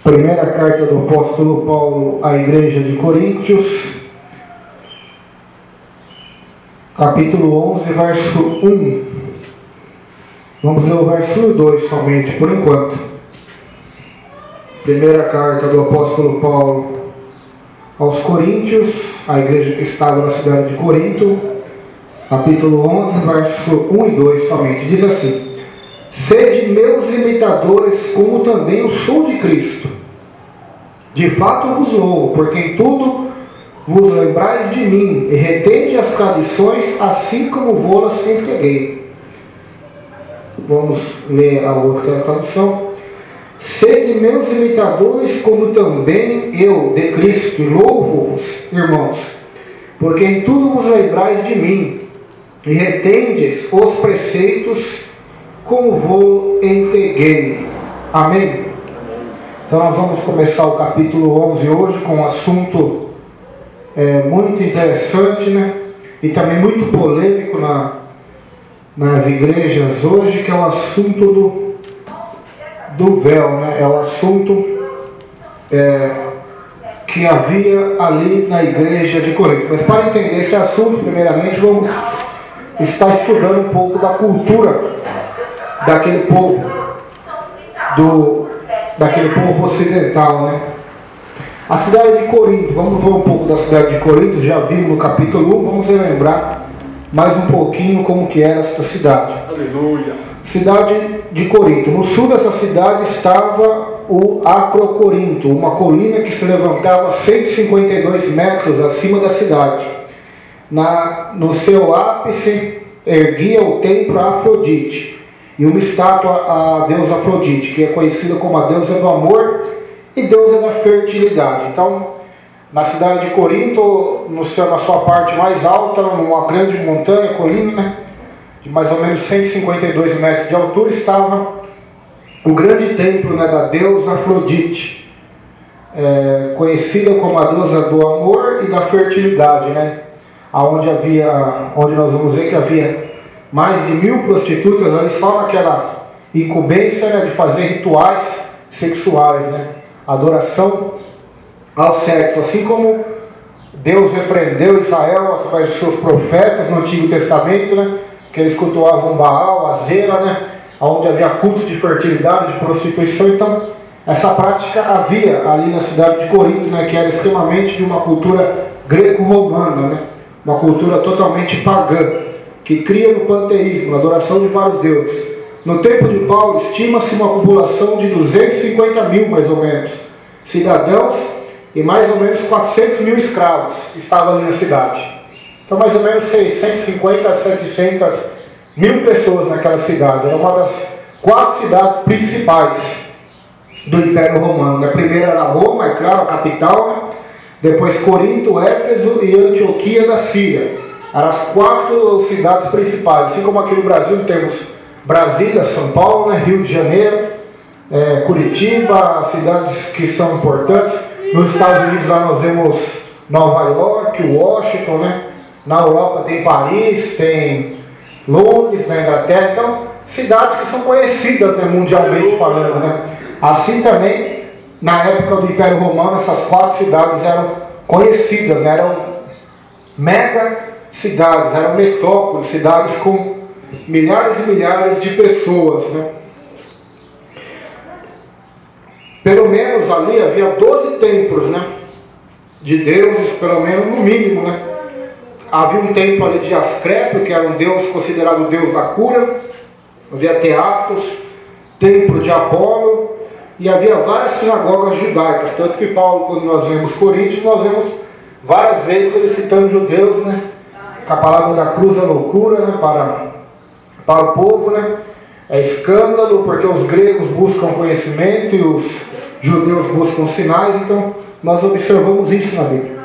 Primeira carta do apóstolo Paulo à igreja de Coríntios, capítulo 11, verso 1. Vamos ler o verso 2 somente, por enquanto. Primeira carta do apóstolo Paulo aos Coríntios, a igreja que estava na cidade de Corinto, capítulo 11, verso 1 e 2 somente. Diz assim: sede meus imitadores, como também eu sou de Cristo. De fato vos louvo, porque em tudo vos lembrais de mim, e retende as tradições, assim como vô-las entreguei. Vamos ler a outra tradução. Sede meus imitadores, como também eu de Cristo, e louvo-vos, irmãos, porque em tudo vos lembrais de mim, e retendes os preceitos, como vou entreguei. Amém? Então nós vamos começar o capítulo 11 hoje com um assunto muito interessante, né? E também muito polêmico nas igrejas hoje, que é o assunto do véu, né? É o assunto que havia ali na igreja de Corinto. Mas para entender esse assunto, primeiramente vamos estar estudando um pouco da cultura daquele povo, daquele povo ocidental, né? A cidade de Corinto, vamos ver um pouco da cidade de Corinto, já vimos no capítulo 1, vamos relembrar mais um pouquinho como que era esta cidade. Aleluia! Cidade de Corinto. No sul dessa cidade estava o Acrocorinto, uma colina que se levantava 152 metros acima da cidade. No seu ápice erguia o templo a Afrodite e uma estátua à deusa Afrodite, que é conhecida como a deusa do amor e deusa da fertilidade. Então, na cidade de Corinto, na sua parte mais alta, numa grande montanha, colina, né, de mais ou menos 152 metros de altura, estava o grande templo, né, da deusa Afrodite, conhecida como a deusa do amor e da fertilidade, né, onde nós vamos ver que havia mais de 1000 prostitutas ali só naquela incumbência, né, de fazer rituais sexuais, né, adoração ao sexo, assim como Deus repreendeu Israel através dos seus profetas no Antigo Testamento, né, que eles cultuavam Baal, Azera, né, onde havia cultos de fertilidade, de prostituição. Então essa prática havia ali na cidade de Corinto, né, que era extremamente de uma cultura greco-romana, né, uma cultura totalmente pagã, que cria no panteísmo, na adoração de vários deuses. No tempo de Paulo, estima-se uma população de 250 mil, mais ou menos, cidadãos e mais ou menos 400 mil escravos estavam ali na cidade. Então, mais ou menos 650 a 700 mil pessoas naquela cidade. Era uma das 4 cidades principais do Império Romano. A primeira era Roma, é claro, a capital, né? Depois Corinto, Éfeso e Antioquia da Síria. Eram as 4 cidades principais. Assim como aqui no Brasil temos Brasília, São Paulo, né, Rio de Janeiro, Curitiba, cidades que são importantes. Nos Estados Unidos lá nós vemos Nova York, Washington, né? Na Europa tem Paris, tem Londres, na Inglaterra. Então, cidades que são conhecidas, né, mundialmente falando, né? Assim também, na época do Império Romano, essas 4 cidades eram conhecidas, né? Eram mega cidades, eram metrópoles, cidades com milhares e milhares de pessoas, né? Pelo menos ali havia 12 templos, né, de deuses, pelo menos no mínimo, né? Havia um templo ali de Asclepio, que era um deus considerado o deus da cura. Havia teatros, templo de Apolo, e havia várias sinagogas judaicas. Tanto que Paulo, quando nós lemos Coríntios, nós vemos várias vezes ele citando judeus, né? A palavra da cruz é loucura, né, para o povo, né? É escândalo, porque os gregos buscam conhecimento e os judeus buscam sinais. Então nós observamos isso na Bíblia.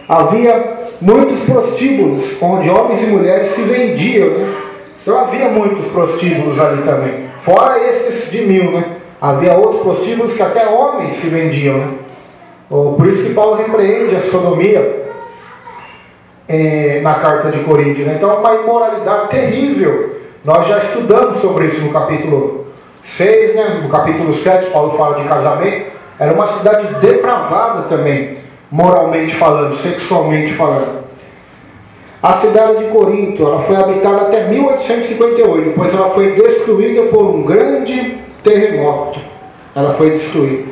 Havia muitos prostíbulos, onde homens e mulheres se vendiam, né? Então havia muitos prostíbulos ali também. Fora esses de 1000, né? Havia outros prostíbulos que até homens se vendiam, né? Por isso que Paulo repreende a sodomia na carta de Coríntios. Então, uma imoralidade terrível. Nós já estudamos sobre isso no capítulo 6, né? No capítulo 7, Paulo fala de casamento. Era uma cidade depravada também, moralmente falando, sexualmente falando. A cidade de Corinto, ela foi habitada até 1858, depois ela foi destruída por um grande terremoto. Ela foi destruída.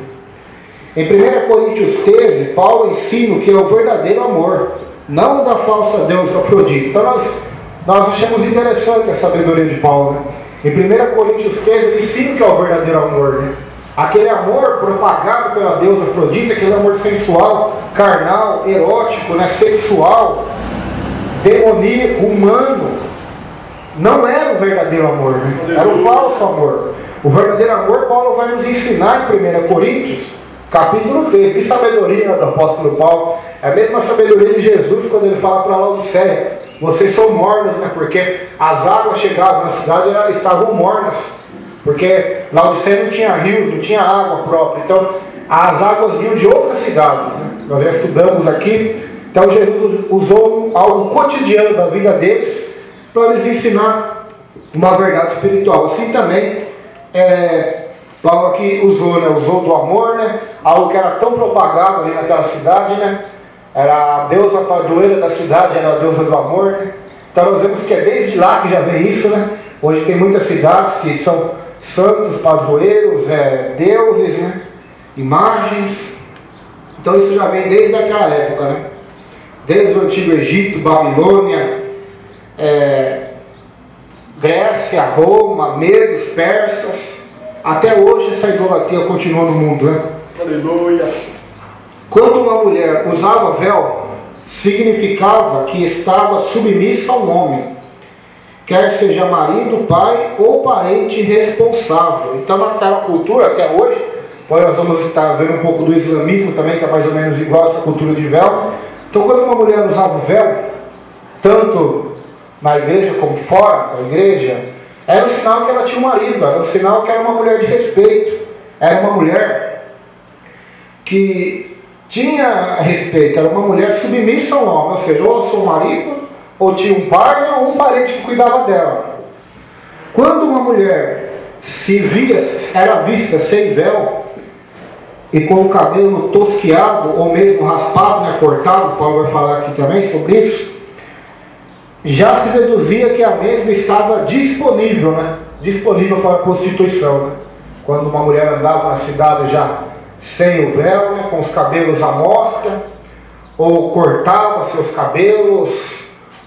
Em 1 Coríntios 13, Paulo ensina o que é o verdadeiro amor, não da falsa deusa Afrodite. Então nós achamos interessante a sabedoria de Paulo, né? Em 1 Coríntios 13, ele ensina o que é o verdadeiro amor, né? Aquele amor propagado pela deusa Afrodite, aquele amor sensual, carnal, erótico, né? Sexual, demoníaco, humano, não era o verdadeiro amor, né? Era o falso amor. O verdadeiro amor, Paulo vai nos ensinar em 1 Coríntios, capítulo 3. Que sabedoria do apóstolo Paulo. É a mesma sabedoria de Jesus quando ele fala para Laodiceia: vocês são mornos, né? Porque as águas chegavam na cidade e estavam mornas. Porque Laodiceia não tinha rios, não tinha água própria. Então, as águas vinham de outras cidades, né? Nós já estudamos aqui. Então, Jesus usou algo cotidiano da vida deles para lhes ensinar uma verdade espiritual. Assim também, Paulo aqui usou, né? Usou do amor, né? Algo que era tão propagado ali naquela cidade, né? Era a deusa padroeira da cidade, era a deusa do amor, né? Então, nós vemos que é desde lá que já vem isso, né? Hoje tem muitas cidades que são santos, padroeiros, deuses, né? Imagens. Então isso já vem desde aquela época, né? Desde o Antigo Egito, Babilônia, Grécia, Roma, medos, persas. Até hoje essa idolatria continua no mundo, né? Aleluia! Quando uma mulher usava véu, significava que estava submissa ao homem, quer seja marido, pai ou parente responsável. Então naquela cultura, até hoje, nós vamos estar vendo um pouco do islamismo também, que é mais ou menos igual a essa cultura de véu. Então quando uma mulher usava o véu, tanto na igreja como fora da igreja, era um sinal que ela tinha um marido, era um sinal que era uma mulher de respeito, era uma mulher que tinha respeito, era uma mulher submissa ao homem, ou seja, ou ao seu marido, ou tinha um pai ou um parente que cuidava dela. Quando uma mulher era vista sem véu e com o cabelo tosquiado ou mesmo raspado, né, cortado, o Paulo vai falar aqui também sobre isso, já se deduzia que a mesma estava disponível, né, disponível para a prostituição, né? Quando uma mulher andava na cidade já sem o véu, né, com os cabelos à mostra, ou cortava seus cabelos,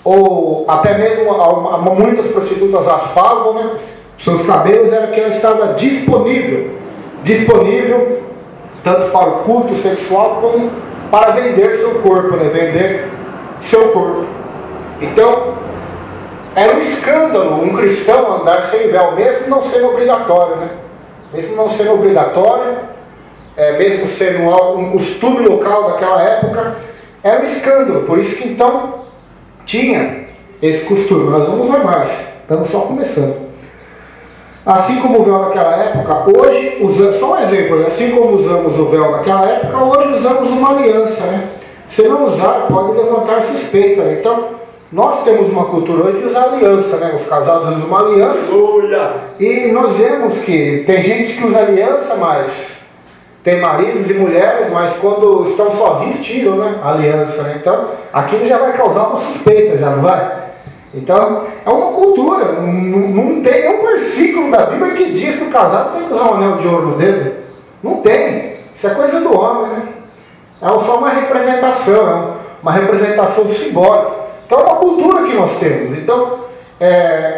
ou até mesmo muitas prostitutas raspavam, né, seus cabelos, era que ela estava disponível tanto para o culto sexual como para vender seu corpo, né, vender seu corpo. Então era um escândalo um cristão andar sem véu, mesmo não sendo obrigatório, né? Mesmo não sendo obrigatório, mesmo sendo um costume local daquela época, era um escândalo. Por isso que então tinha esse costume. Nós vamos ver mais, estamos só começando. Assim como o véu naquela época, hoje, só um exemplo, assim como usamos o véu naquela época, hoje usamos uma aliança, né? Se não usar, pode levantar suspeita, né? Então, nós temos uma cultura hoje de usar aliança, né? Os casados usam uma aliança. E nós vemos que tem gente que usa aliança, mas tem maridos e mulheres, mas quando estão sozinhos tiram, né, a aliança, né? Então aquilo já vai causar uma suspeita, já não vai? Então é uma cultura, não tem nenhum versículo da Bíblia que diz que o casado tem que usar um anel de ouro no dedo. Não tem, isso é coisa do homem, né? É só uma representação, uma representação simbólica. Então é uma cultura que nós temos. Então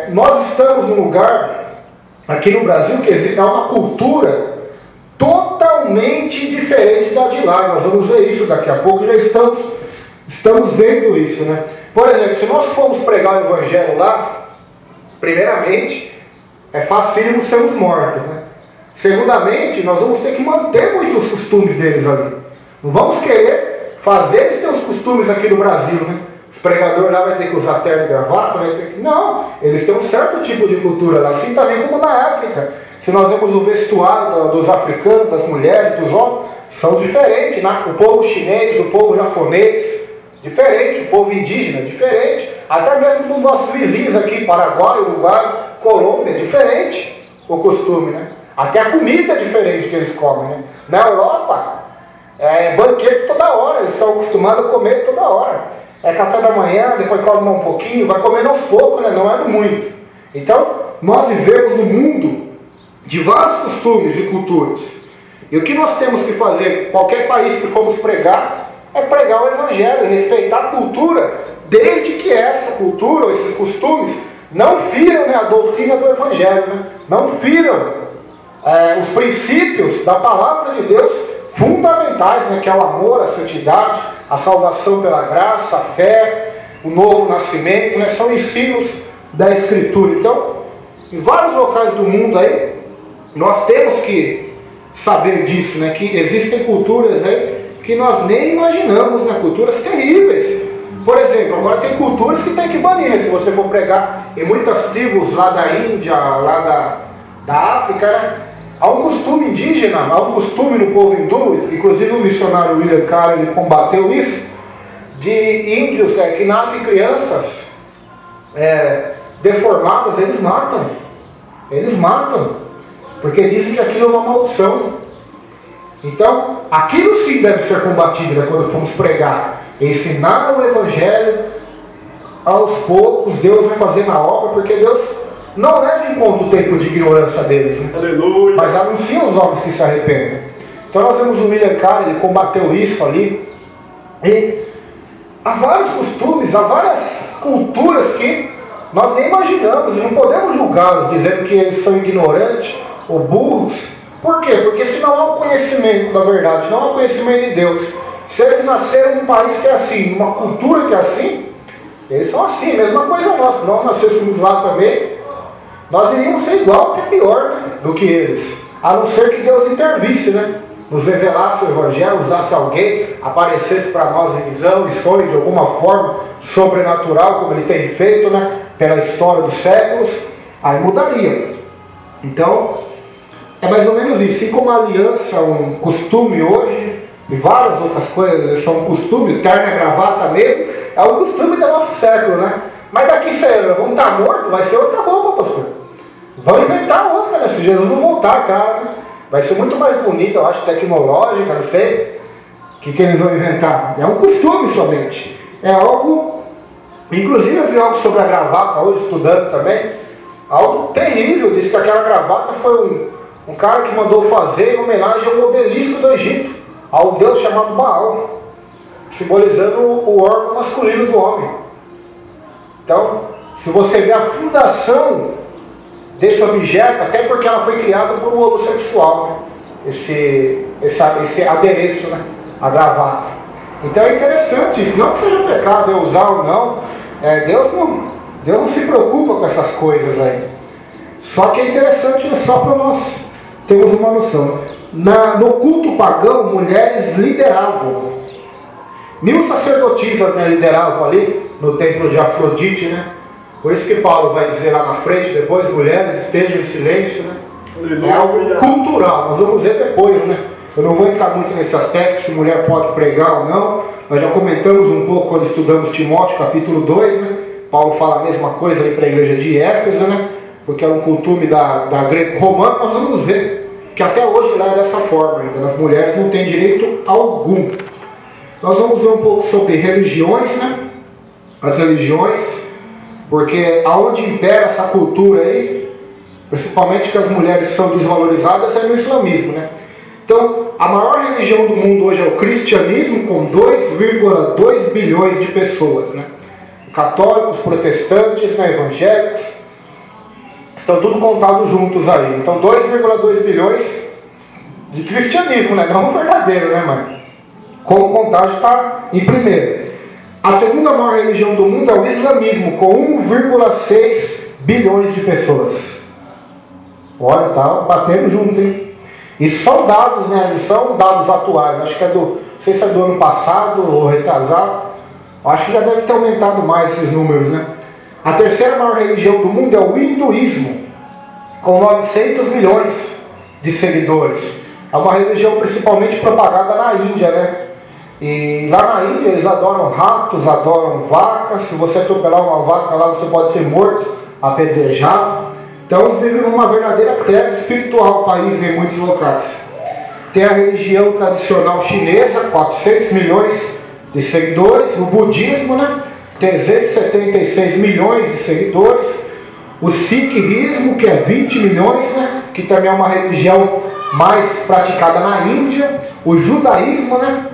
nós estamos num lugar aqui no Brasil que é uma cultura totalmente diferente da de lá. Nós vamos ver isso daqui a pouco, já estamos vendo isso, né? Por exemplo, se nós formos pregar o evangelho lá, primeiramente, é facílimo sermos mortos, né? Segundamente, nós vamos ter que manter muitos costumes deles ali. Não vamos querer fazer eles ter os costumes aqui no Brasil, né? Os pregadores lá vai ter que usar terno e gravata, vai ter que... Não, eles têm um certo tipo de cultura lá, assim também como na África. Se nós vemos o vestuário dos africanos, das mulheres, dos homens, são diferentes, né? O povo chinês, o povo japonês, diferente, o povo indígena, diferente. Até mesmo dos nossos vizinhos aqui, Paraguai, Uruguai, Colômbia, diferente o costume, né? Até a comida é diferente que eles comem, né? Na Europa, é banquete toda hora, eles estão acostumados a comer toda hora. É café da manhã, depois come um pouquinho, vai comendo aos poucos, né? Não é muito. Então, nós vivemos num mundo de vários costumes e culturas. E o que nós temos que fazer, qualquer país que formos pregar, é pregar o Evangelho, respeitar a cultura, desde que essa cultura ou esses costumes não firam, né, a doutrina do Evangelho, né? Não firam os princípios da palavra de Deus fundamentais, né, que é o amor, a santidade, a salvação pela graça, a fé, o novo nascimento, né, são ensinos da Escritura. Então, em vários locais do mundo aí, nós temos que saber disso, né, que existem culturas aí que nós nem imaginamos, né, culturas terríveis. Por exemplo, agora tem culturas que tem que banir, né? Se você for pregar em muitas tribos lá da Índia, lá da África, né? Há um costume indígena, há um costume no povo hindu, inclusive o missionário William Carey, ele combateu isso, de índios que nascem crianças deformadas, eles matam, porque dizem que aquilo é uma maldição. Então, aquilo sim deve ser combatido, né, quando formos pregar, ensinar o Evangelho, aos poucos Deus vai fazendo a obra, porque Deus não leva em conta o tempo de ignorância deles, né? Aleluia. Mas anuncia os homens que se arrependem. Então nós vemos o William Carey, ele combateu isso ali. E há vários costumes, há várias culturas que nós nem imaginamos, e não podemos julgá-los dizendo que eles são ignorantes ou burros. Por quê? Porque se não há o conhecimento da verdade, não há o conhecimento de Deus, se eles nasceram num país que é assim, numa cultura que é assim, eles são assim, mesma coisa nossa. Se nós nascêssemos lá também, nós iríamos ser igual, até pior, né, do que eles. A não ser que Deus intervisse, né? Nos revelasse o Evangelho, usasse alguém, aparecesse para nós em visão, em sonho, de alguma forma sobrenatural, como ele tem feito, né? Pela história dos séculos, aí mudaria. Então, é mais ou menos isso. Assim como a aliança é um costume hoje, e várias outras coisas são um costume, terno e gravata mesmo, é um costume do nosso século, né? Mas daqui vamos estar mortos, vai ser outra roupa, pastor. Vão inventar outra, né? Se Jesus não voltar, cara, né? Vai ser muito mais bonito, eu acho, tecnológica, não sei. O que eles vão inventar? É um costume somente. É algo, inclusive eu vi algo sobre a gravata hoje, estudando também. Algo terrível, disse que aquela gravata foi um cara que mandou fazer em homenagem a um obelisco do Egito, a um deus chamado Baal, simbolizando o órgão masculino do homem. Então, se você vê a fundação desse objeto, até porque ela foi criada por um homossexual, né? esse adereço, né? A gravata. Então é interessante isso, não que seja pecado eu usar ou não, Deus não se preocupa com essas coisas aí. Só que é interessante, só para nós termos uma noção. No culto pagão, mulheres lideravam. 1000 sacerdotisas, né, lideravam ali no templo de Afrodite, né? Por isso que Paulo vai dizer lá na frente, depois, mulheres estejam em silêncio, né? É algo cultural, nós vamos ver depois, né? Eu não vou entrar muito nesse aspecto, se mulher pode pregar ou não. Nós já comentamos um pouco quando estudamos Timóteo, capítulo 2, né? Paulo fala a mesma coisa ali para a igreja de Éfeso, né? Porque é um costume da greco-romana. Nós vamos ver que até hoje lá é dessa forma ainda. As mulheres não têm direito algum. Nós vamos ver um pouco sobre religiões, né? As religiões, porque aonde impera essa cultura aí, principalmente que as mulheres são desvalorizadas, é no islamismo, né? Então, a maior religião do mundo hoje é o cristianismo, com 2,2 bilhões de pessoas, né? Católicos, protestantes, né? Evangélicos, estão tudo contados juntos aí. Então, 2,2 bilhões de cristianismo, né? Não verdadeiro, né, mãe? Como contagem está em primeiro. A segunda maior religião do mundo é o islamismo, com 1,6 bilhões de pessoas. Olha, tá batendo junto, hein? E são dados, né? Não são dados atuais. Acho que não sei se é do ano passado ou retrasado. Acho que já deve ter aumentado mais esses números, né? A terceira maior religião do mundo é o hinduísmo, com 900 milhões de seguidores. É uma religião principalmente propagada na Índia, né? E lá na Índia eles adoram ratos, adoram vacas. Se você atropelar uma vaca lá, você pode ser morto, apedrejado. Então vive numa verdadeira treva espiritual o país em muitos locais. Tem a religião tradicional chinesa, 400 milhões de seguidores. O budismo, né? 376 milhões de seguidores. O sikhismo, que é 20 milhões, né? Que também é uma religião mais praticada na Índia. O judaísmo, né?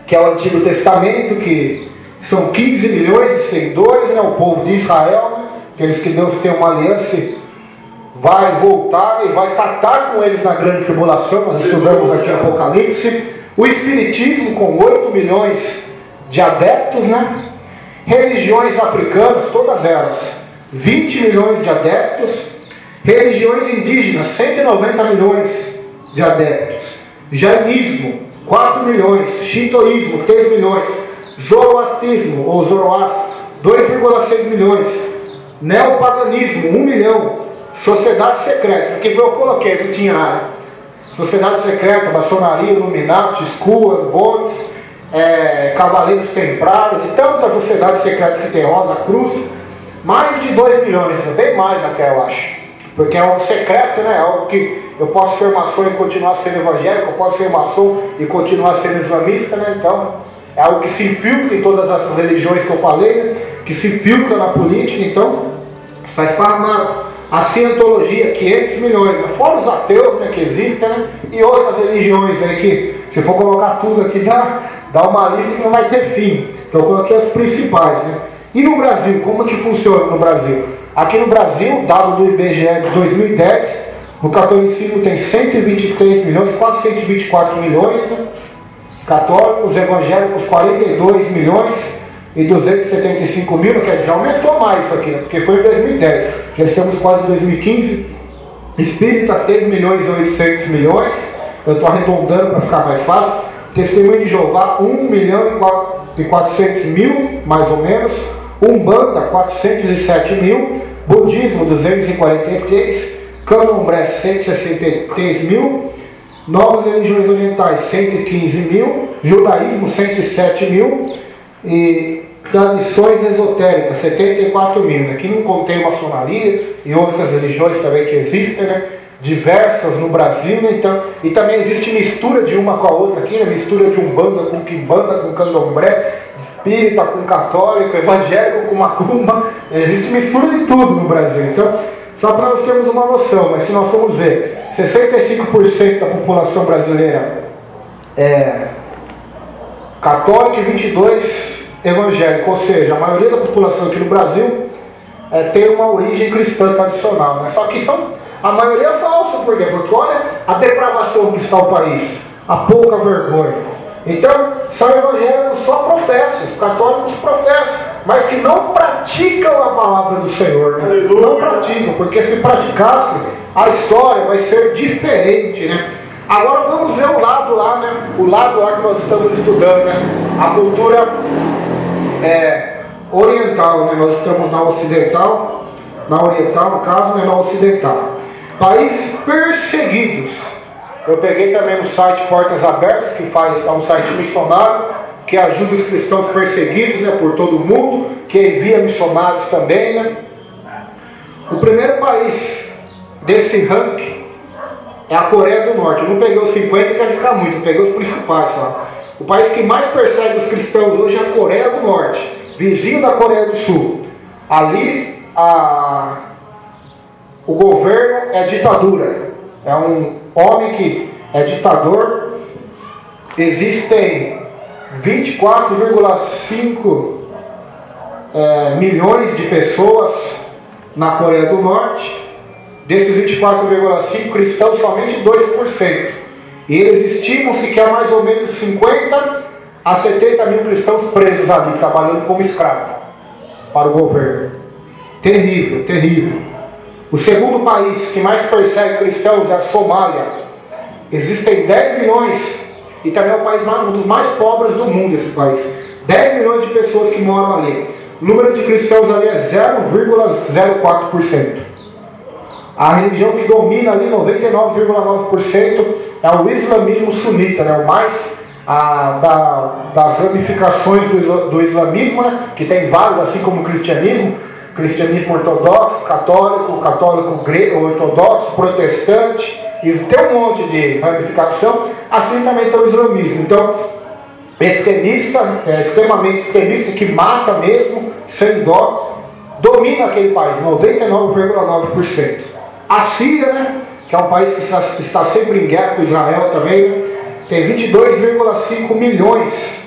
Que é o Antigo Testamento, que são 15 milhões de seguidores, né? O povo de Israel, né? Aqueles que Deus tem uma aliança, vai voltar e vai tratar com eles na grande tribulação. Nós estudamos aqui Apocalipse. O Espiritismo, com 8 milhões de adeptos, né? Religiões africanas, todas elas, 20 milhões de adeptos. Religiões indígenas, 190 milhões de adeptos. Jainismo, 4 milhões. Shintoísmo, 3 milhões. Zoroastrismo, ou Zoroastro, 2,6 milhões. Neopaganismo, 1 milhão. Sociedades secretas, aqui foi eu coloquei, não tinha nada. Sociedade secreta, maçonaria, Illuminati, Skuas, Bonds, Cavaleiros Templários e tantas sociedades secretas que tem, Rosa Cruz. Mais de 2 milhões, bem mais até eu acho. Porque é algo secreto, né? É algo que eu posso ser maçom e continuar sendo evangélico, eu posso ser maçom e continuar sendo islamista, né? Então, é algo que se infiltra em todas essas religiões que eu falei, né? Que se infiltra na política, então está esparramado. A cientologia, 500 milhões, né? Fora os ateus, né, que existem, né? E outras religiões aí que, se for colocar tudo aqui, dá uma lista que não vai ter fim. Então eu coloquei as principais, né? E no Brasil, como que funciona no Brasil? Aqui no Brasil, dado do IBGE de 2010, no catolicismo tem 123 milhões, quase 124 milhões, né? Católicos, evangélicos, 42 milhões e 275 mil, quer dizer, aumentou mais isso aqui, né? Porque foi em 2010, já estamos quase em 2015. Espírita, 3 milhões e 800 milhões, eu estou arredondando para ficar mais fácil. Testemunho de Jeová, 1 milhão e 400 mil, mais ou menos. Umbanda, 407 mil. Budismo, 243. Candomblé, 163 mil. Novas religiões orientais, 115 mil. Judaísmo, 107 mil. E tradições esotéricas, 74 mil. Aqui não contém maçonaria e outras religiões também que existem, né? Diversas no Brasil, né? Então, e também existe mistura de uma com a outra aqui, né? Mistura de Umbanda com Quimbanda, com Candomblé, espírita com católico, evangélico com macumba. Existe mistura de tudo no Brasil. Então, só para nós termos uma noção, mas se nós formos ver, 65% da população brasileira é católica e 22% evangélico, ou seja, a maioria da população aqui no Brasil tem uma origem cristã tradicional, né? Só que a maioria é falsa, por quê? Porque olha a depravação que está o país, a pouca vergonha. Então, são evangélicos só professam, católicos professam, mas que não praticam a palavra do Senhor, né? Não praticam, porque se praticasse, a história vai ser diferente, né? Agora vamos ver o lado lá, né? O lado lá que nós estamos estudando, né? A cultura oriental, né? Nós estamos na ocidental, na oriental no caso, né? Na ocidental. Países perseguidos. Eu peguei também no site Portas Abertas, que é um site missionário, que ajuda os cristãos perseguidos, né? Por todo o mundo, que envia missionários também, né? O primeiro país desse ranking é a Coreia do Norte. Eu não peguei os 50 que ia ficar muito, eu peguei os principais só. O país que mais persegue os cristãos hoje é a Coreia do Norte, vizinho da Coreia do Sul. Ali o governo é ditadura. É um homem que é ditador. Existem 24,5 milhões de pessoas na Coreia do Norte. Desses 24,5 cristãos, somente 2%. E eles estimam-se que há mais ou menos 50 a 70 mil cristãos presos ali, trabalhando como escravo para o governo. Terrível, terrível. O segundo país que mais persegue cristãos é a Somália. Existem 10 milhões, e também é o país um dos mais pobres do mundo, esse país. 10 milhões de pessoas que moram ali. O número de cristãos ali é 0,04%. A religião que domina ali, 99,9%, é o islamismo sunita, né? O mais das ramificações do islamismo, né? Que tem vários, assim como o cristianismo. cristianismo ortodoxo, católico grego, ortodoxo, protestante, e tem um monte de ramificação. Assim também tem o islamismo. Então, extremamente extremista, que mata mesmo, sem dó, domina aquele país, 99,9%. A Síria, né, que é um país que está sempre em guerra com Israel também, né, tem 22,5 milhões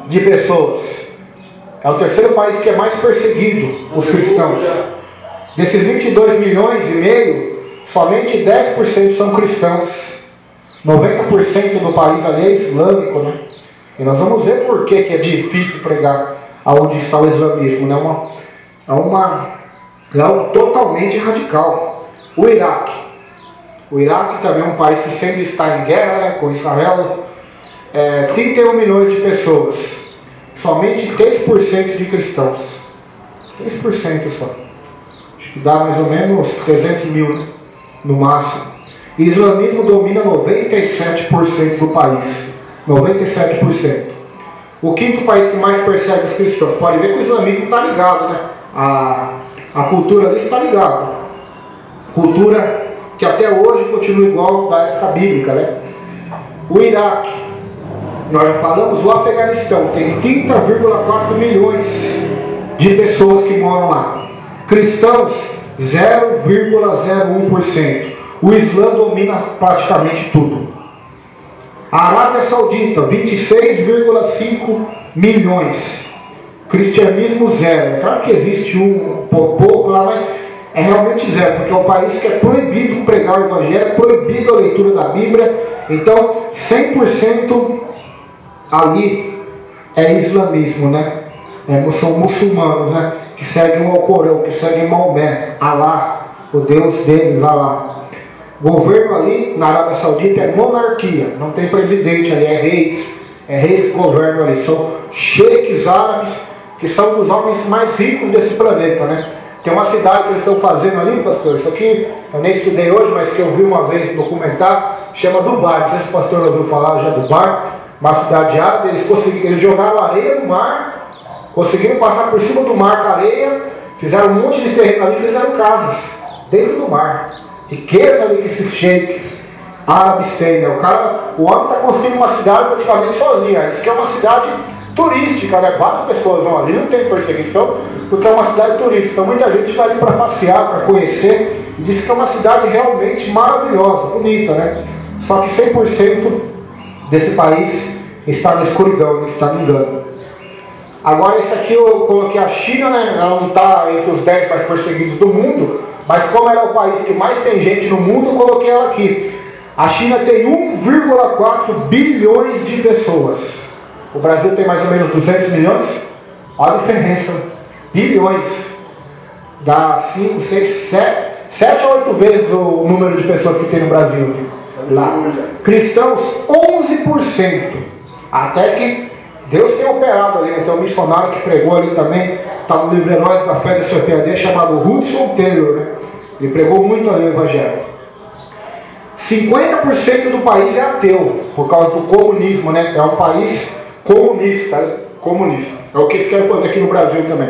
de pessoas. É o terceiro país que é mais perseguido, os cristãos. Desses 22 milhões e meio, somente 10% são cristãos. 90% do país ali é islâmico, né? E nós vamos ver por que é difícil pregar aonde está o islamismo, né? É algo totalmente radical. O Iraque. O Iraque também é um país que sempre está em guerra, né, com Israel. 31 milhões de pessoas. Somente 3% de cristãos. 3% só. Acho que dá mais ou menos 300 mil, né, no máximo. O islamismo domina 97% do país. 97%. O quinto país que mais persegue os cristãos. Pode ver que o islamismo está ligado, né? A cultura ali está ligada. Cultura que até hoje continua igual da época bíblica, né? O Iraque, nós já falamos, o Afeganistão tem 30,4 milhões de pessoas que moram lá. Cristãos, 0,01%. O Islã domina praticamente tudo. A Arábia Saudita, 26,5 milhões. Cristianismo, zero. Claro que existe um pouco lá, mas é realmente zero, porque é um país que é proibido pregar o Evangelho, é proibido a leitura da Bíblia. Então, 100% ali é islamismo, né? São muçulmanos, né? Que seguem o Alcorão, que seguem Maomé, Alá, o Deus deles, Alá. O governo ali na Arábia Saudita é monarquia, não tem presidente ali, é reis que governam ali, são sheiks árabes, que são dos homens mais ricos desse planeta, né? Tem uma cidade que eles estão fazendo ali, pastor, isso aqui eu nem estudei hoje, mas que eu vi uma vez no documentário, chama Dubai. Não sei se o pastor ouviu falar já do Dubai, uma cidade árabe. Eles jogaram areia no mar, conseguiram passar por cima do mar com areia, fizeram um monte de terreno ali, fizeram casas dentro do mar. Riqueza ali que esses sheiks árabes têm, né? O homem está construindo uma cidade praticamente sozinho. Isso que é uma cidade turística, né? Várias pessoas vão ali, não tem perseguição, porque é uma cidade turística. Então muita gente vai ali para passear, para conhecer, e diz que é uma cidade realmente maravilhosa, bonita, né? Só que 100% desse país está na escuridão, não está no engano. Agora esse aqui eu coloquei a China, né? Ela não está entre os 10 mais perseguidos do mundo, mas como ela é o país que mais tem gente no mundo, eu coloquei ela aqui. A China tem 1,4 bilhões de pessoas. O Brasil tem mais ou menos 200 milhões. Olha a diferença. Bilhões. Dá 5, 6, 7 a 8 vezes o número de pessoas que tem no Brasil. Lá. Cristãos, 11%. Até que Deus tem operado ali, né? Tem um missionário que pregou ali também, está no livro Heróis da Fé da CPAD, chamado Hudson Taylor, né? Ele pregou muito ali o Evangelho. 50% do país é ateu, por causa do comunismo, né? É um país comunista, comunista. É o que eles querem fazer aqui no Brasil também.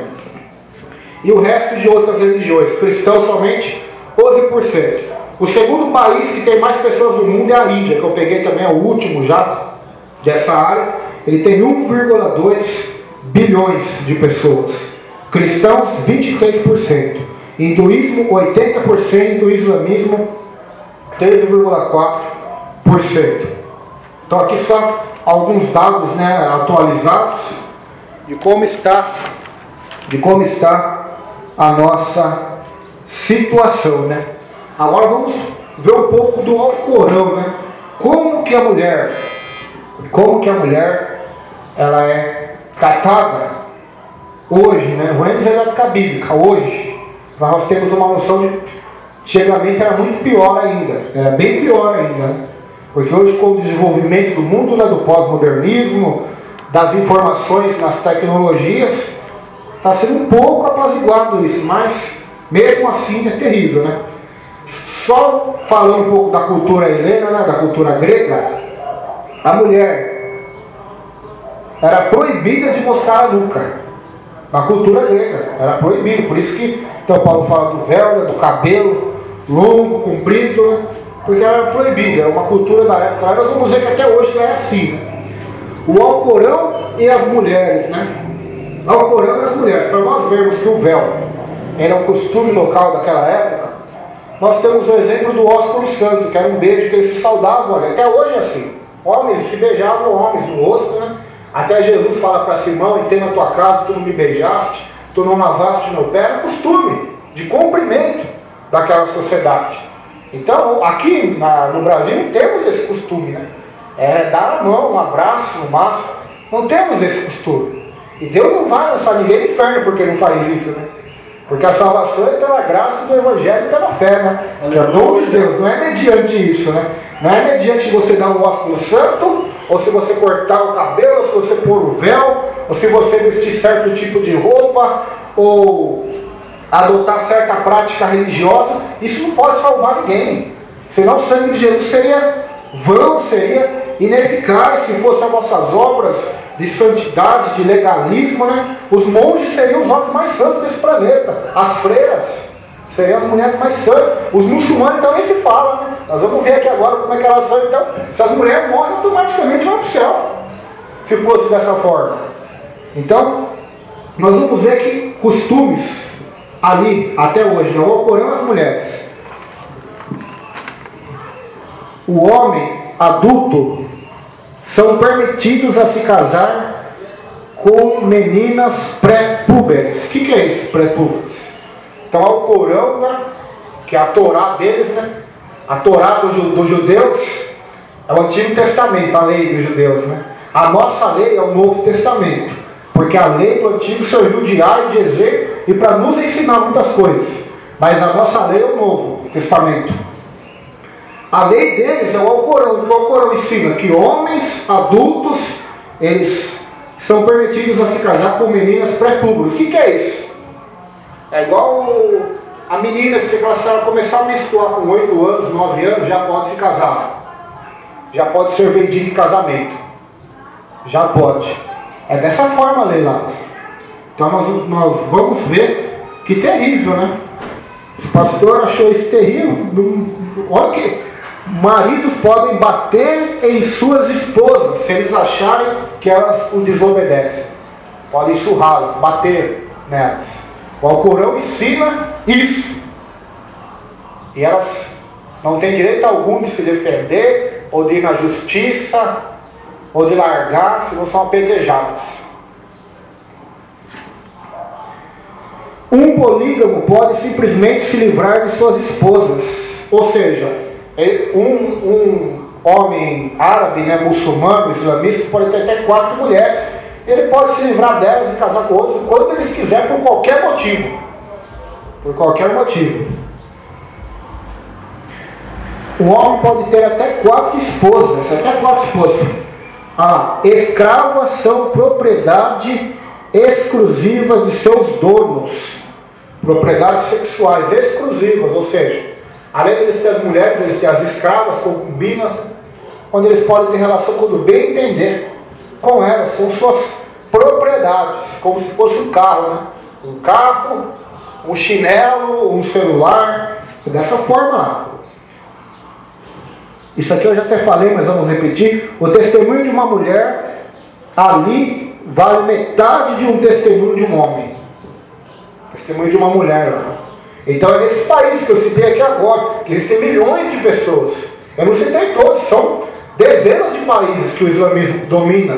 E o resto de outras religiões, cristãos somente 11%. O segundo país que tem mais pessoas no mundo é a Índia, que eu peguei também, é o último já dessa área. Ele tem 1,2 bilhões de pessoas. Cristãos, 23%. Hinduísmo, 80%. Islamismo, 13,4%. Então aqui só alguns dados, né, atualizados de como está a nossa situação, né? Agora vamos ver um pouco do Alcorão, né? Como que a mulher ela é tratada hoje, né? Vamos dizer na época bíblica, hoje nós temos uma noção de antigamente era muito pior ainda, era bem pior ainda, né? Porque hoje, com o desenvolvimento do mundo, né, do pós-modernismo, das informações nas tecnologias, está sendo um pouco apaziguado isso, mas mesmo assim é terrível, né? Só falando um pouco da cultura helena, né, da cultura grega, a mulher era proibida de mostrar a nuca. Na cultura grega, era proibido. Por isso que então Paulo fala do véu, né, do cabelo longo, comprido, né, porque era proibido, era uma cultura da época. Nós vamos ver que até hoje não é assim, né? O Alcorão e as mulheres, né? Alcorão e as mulheres, para nós vermos que o véu era um costume local daquela época, nós temos o exemplo do ósculo santo, que era um beijo que eles se saudavam, olha, até hoje é assim. Homens se beijavam homens no rosto, né? Até Jesus fala para Simão: entrei na tua casa, tu não me beijaste, tu não lavaste meu pé. Era costume de cumprimento daquela sociedade. Então, aqui no Brasil não temos esse costume, né? É dar a mão, um abraço no máximo. Não temos esse costume. E Deus não vai lançar ninguém no inferno porque não faz isso, né? Porque a salvação é pela graça do Evangelho e pela fé, né? Que é o dom de Deus, não é mediante isso, né? Não é mediante você dar um ósculo santo, ou se você cortar o cabelo, ou se você pôr o véu, ou se você vestir certo tipo de roupa, ou adotar certa prática religiosa. Isso não pode salvar ninguém. Senão o sangue de Jesus seria vão, seria ineficaz se fossem as nossas obras de santidade, de legalismo, né? Os monges seriam os homens mais santos desse planeta, as freiras seriam as mulheres mais santas, os muçulmanos então nem se fala, né? Nós vamos ver aqui agora como é que elas são. Então, se as mulheres morrem, automaticamente vão para o céu, se fosse dessa forma. Então, nós vamos ver que costumes ali, até hoje, não ocorreram as mulheres. O homem adulto são permitidos a se casar com meninas pré-púberes. O que é isso, pré-púberes? Então, ao Corão, né, que é a Torá deles, né, a Torá dos judeus é o Antigo Testamento, a lei dos judeus, né? A nossa lei é o Novo Testamento, porque a lei do Antigo serviu de A e de Z e para nos ensinar muitas coisas, mas a nossa lei é o Novo Testamento. A lei deles é o Alcorão, que o Alcorão ensina que homens adultos, eles são permitidos a se casar com meninas pré-púberes. O que é isso? É igual a menina, se ela começar a menstruar com 8 anos, 9 anos, já pode se casar. Já pode ser vendido em casamento. Já pode. É dessa forma a lei lá. Então nós vamos ver que terrível, né? O pastor achou isso terrível. Olha que maridos podem bater em suas esposas se eles acharem que elas o desobedecem. Podem surrá-las, bater nelas. O Alcorão ensina isso. E elas não têm direito algum de se defender, ou de ir na justiça, ou de largar, se não são apedrejadas. Um polígamo pode simplesmente se livrar de suas esposas. Ou seja, um homem árabe, né, muçulmano, islamista, pode ter até 4 mulheres. Ele pode se livrar delas e casar com outros quando eles quiserem, por qualquer motivo. Por qualquer motivo. Um homem pode ter até 4 esposas. Até 4 esposas. Escravas são propriedade exclusiva de seus donos. Propriedades sexuais exclusivas, ou seja, além de eles terem as mulheres, eles têm as escravas, concubinas, onde eles podem ter relação quando bem entender com elas, são suas propriedades, como se fosse um carro, né? Um carro, um chinelo, um celular, dessa forma lá. Isso aqui eu já até falei, mas vamos repetir. O testemunho de uma mulher ali vale metade de um testemunho de um homem. Testemunho de uma mulher lá. Então é nesse país que eu citei aqui agora, que existem milhões de pessoas. Eu não citei todos, são dezenas de países que o islamismo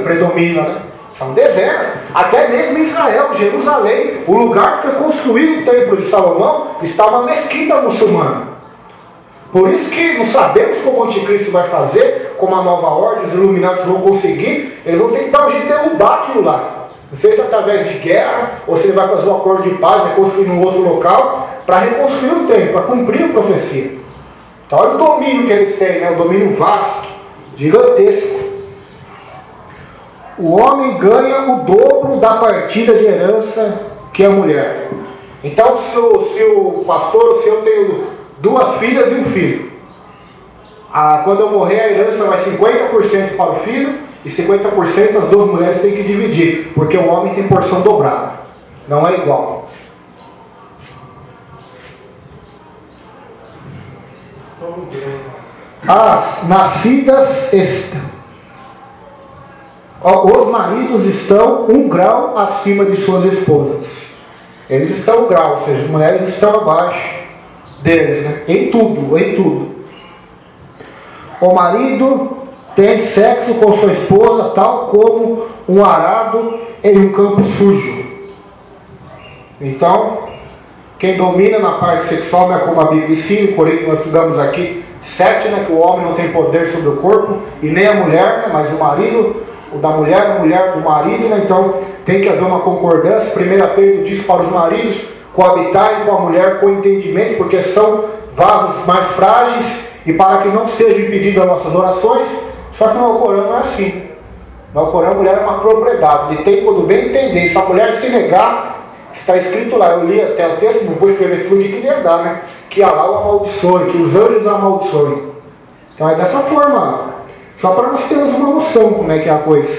predomina, né? São dezenas. Até mesmo em Israel, Jerusalém, o lugar que foi construído o templo de Salomão, está uma mesquita muçulmana. Por isso que não sabemos como o anticristo vai fazer, como a nova ordem, os iluminados vão conseguir, eles vão ter que dar um jeito de derrubar aquilo lá. Não sei se é através de guerra, ou se ele vai fazer um acordo de paz, vai construir um outro local, para reconstruir o templo, para cumprir a profecia. Então olha o domínio que eles têm, né? O domínio vasto, gigantesco. O homem ganha o dobro da partida de herança que a mulher. Então se o pastor, se eu tenho 2 filhas e um filho, quando eu morrer a herança vai 50% para o filho e 50% as 2 mulheres têm que dividir, porque o homem tem porção dobrada. Não é igual. As nascidas os maridos estão 1 grau acima de suas esposas. Eles estão 1 grau, ou seja, as mulheres estão abaixo deles, né? Em tudo, em tudo. O marido tem sexo com sua esposa, tal como um arado em um campo sujo. Então, quem domina na parte sexual, né, como a Bíblia ensina, por isso nós estudamos aqui 7, né, que o homem não tem poder sobre o corpo, e nem a mulher, né, mas o marido, o da mulher, a mulher do marido, né, então tem que haver uma concordância. 1 Pedro diz para os maridos coabitarem com a mulher com entendimento, porque são vasos mais frágeis, e para que não sejam impedidas as nossas orações. Só que no Alcorão não é assim. No Alcorão a mulher é uma propriedade, ele tem quando bem entender. Se a mulher se negar, está escrito lá, eu li até o texto, não vou escrever tudo que queria dar, né? Que Allah o amaldiçoe, que os anjos o amaldiçoem. Então é dessa forma, só para nós termos uma noção como é que é a coisa.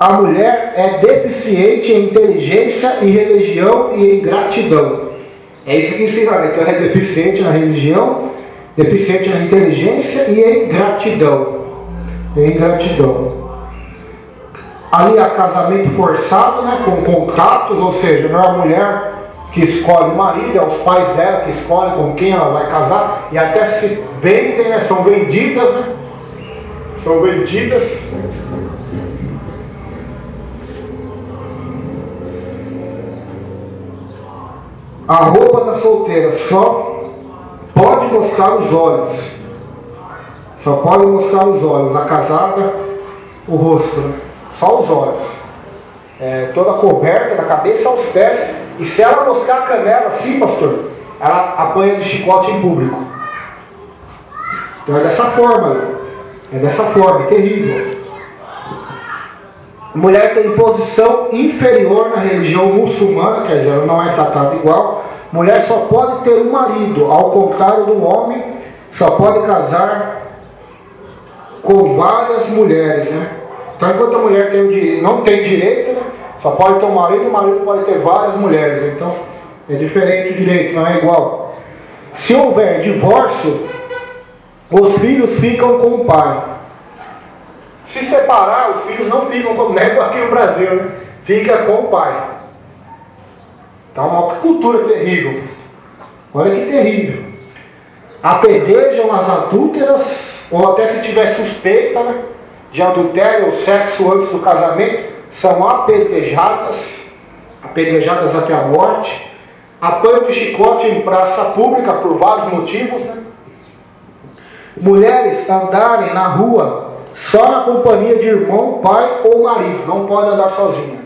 A mulher é deficiente em inteligência, em religião e em gratidão. É isso que ensina, né? Então ela é deficiente na religião, deficiente na inteligência e em gratidão. Em gratidão. Ali há casamento forçado, né, com contratos, ou seja, não é a mulher que escolhe o marido, é os pais dela que escolhem com quem ela vai casar, e até se vendem, né, são vendidas, né, são vendidas. A roupa da solteira só pode mostrar os olhos, só pode mostrar os olhos, a casada, o rosto, né? Só os olhos, toda coberta da cabeça aos pés, e se ela mostrar a canela assim, pastor, ela apanha de chicote em público. Então é dessa forma, é terrível. A mulher tem posição inferior na religião muçulmana, quer dizer, ela não é tratada igual. Mulher só pode ter um marido, ao contrário do homem, só pode casar com várias mulheres, né? Então, enquanto a mulher não tem direito, né, só pode ter um marido, o marido pode ter várias mulheres. Então, é diferente o direito, não é igual. Se houver divórcio, os filhos ficam com o pai. Se separar, os filhos não ficam como aqui no Brasil, né? Fica com o pai. Então, uma cultura terrível. Olha que terrível. Apedrejam as adúlteras, ou até se tiver suspeita, né, de adultério ou sexo antes do casamento, são apedrejadas até a morte. Apanho de chicote em praça pública por vários motivos, né? Mulheres andarem na rua só na companhia de irmão, pai ou marido, não podem andar sozinha.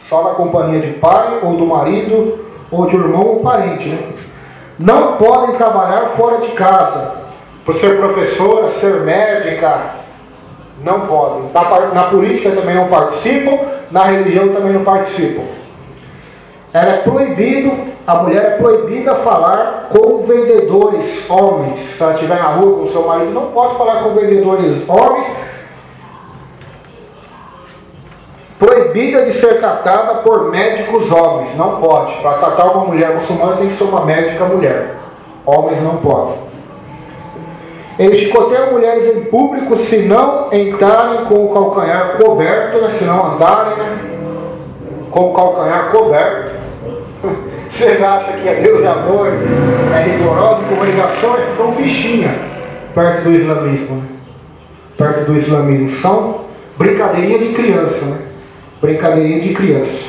Só na companhia de pai ou do marido ou de irmão ou parente, né? Não podem trabalhar fora de casa, por ser professora, ser médica. Não podem. Na política também não participam, na religião também não participam. Ela é proibido, a mulher é proibida falar com vendedores homens. Se ela estiver na rua com seu marido, não pode falar com vendedores homens. Proibida de ser tratada por médicos homens, não pode. Para tratar uma mulher muçulmana tem que ser uma médica mulher. Homens não podem. Eles chicoteiam mulheres em público se não entrarem com o calcanhar coberto, né? Se não andarem, né, com o calcanhar coberto. Vocês acham que é Deus e amor, é rigoroso, comunicações? São fichinha perto do islamismo, né? Perto do islamismo. São brincadeirinha de criança, né? Brincadeirinha de criança.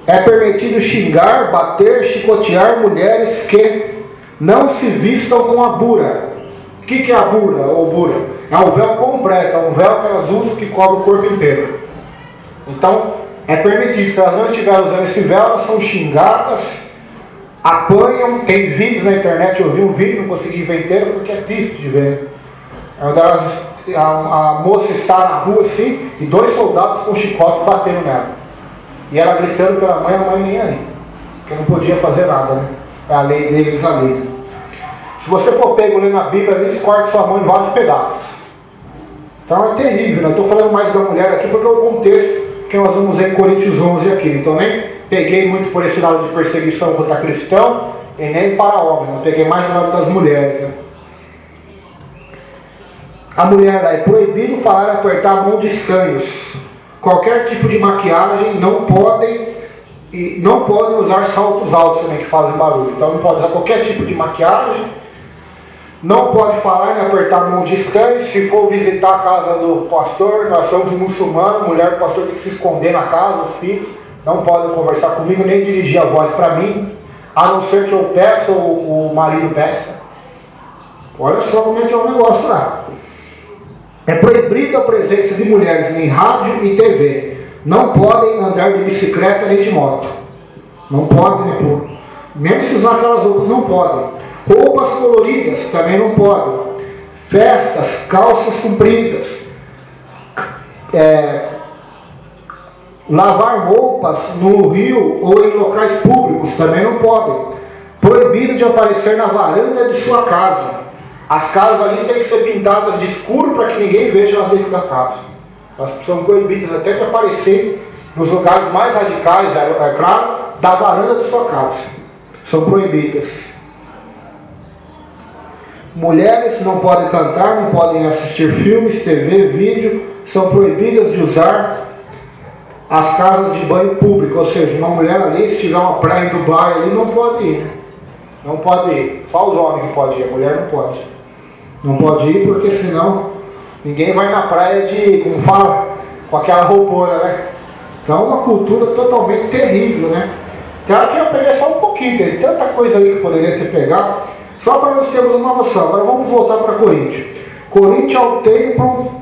É permitido xingar, bater, chicotear mulheres que não se vistam com a bura. O que é a bura ou bura? É um véu completo, é um véu que elas usam que cobre o corpo inteiro. Então, é permitido. Se elas não estiverem usando esse véu, elas são xingadas, apanham. Tem vídeos na internet, eu vi um vídeo, não consegui ver inteiro porque é triste de ver. A moça está na rua assim, e 2 soldados com chicotes batendo nela. E ela gritando pela mãe, a mãe nem aí. Porque não podia fazer nada, né? É a lei deles, a lei. Se você for pego lendo a Bíblia, eles cortam sua mão em vários pedaços. Então é terrível, né? Estou falando mais da mulher aqui porque é o contexto que nós vamos ver em Coríntios 11 aqui. Então nem peguei muito por esse lado de perseguição contra cristão e nem para homens, eu peguei mais do lado das mulheres, né? A mulher lá é proibido falar e apertar a mão de estranhos. Qualquer tipo de maquiagem não podem usar saltos altos também que fazem barulho. Então não pode usar qualquer tipo de maquiagem. Não pode falar nem apertar a mão de estranhos. Se for visitar a casa do pastor, nós somos muçulmanos, mulher do pastor tem que se esconder na casa, os filhos. Não podem conversar comigo, nem dirigir a voz para mim, a não ser que eu peça ou o marido peça. Olha só como é que é o negócio lá. É proibida a presença de mulheres em rádio e TV. Não podem andar de bicicleta nem de moto. Não podem, né? Mesmo se usar aquelas roupas, não podem. Roupas coloridas também não podem. Festas, calças compridas. Lavar roupas no rio ou em locais públicos também não podem. Proibido de aparecer na varanda de sua casa. As casas ali têm que ser pintadas de escuro para que ninguém veja elas dentro da casa. Elas são proibidas até de aparecer nos lugares mais radicais, é claro, da varanda de sua casa. São proibidas. Mulheres não podem cantar, não podem assistir filmes, TV, vídeo. São proibidas de usar as casas de banho público. Ou seja, uma mulher ali, se tiver uma praia em Dubai ali, não pode ir. Né? Não pode ir. Só os homens que podem ir, a mulher não pode. Não pode ir porque senão ninguém vai na praia como fala, com aquela roupona, né? Então é uma cultura totalmente terrível, né? Claro que eu peguei só um pouquinho, tem tanta coisa aí que eu poderia ter pegado, só para nós termos uma noção. Agora vamos voltar para Coríntio. Coríntio é o templo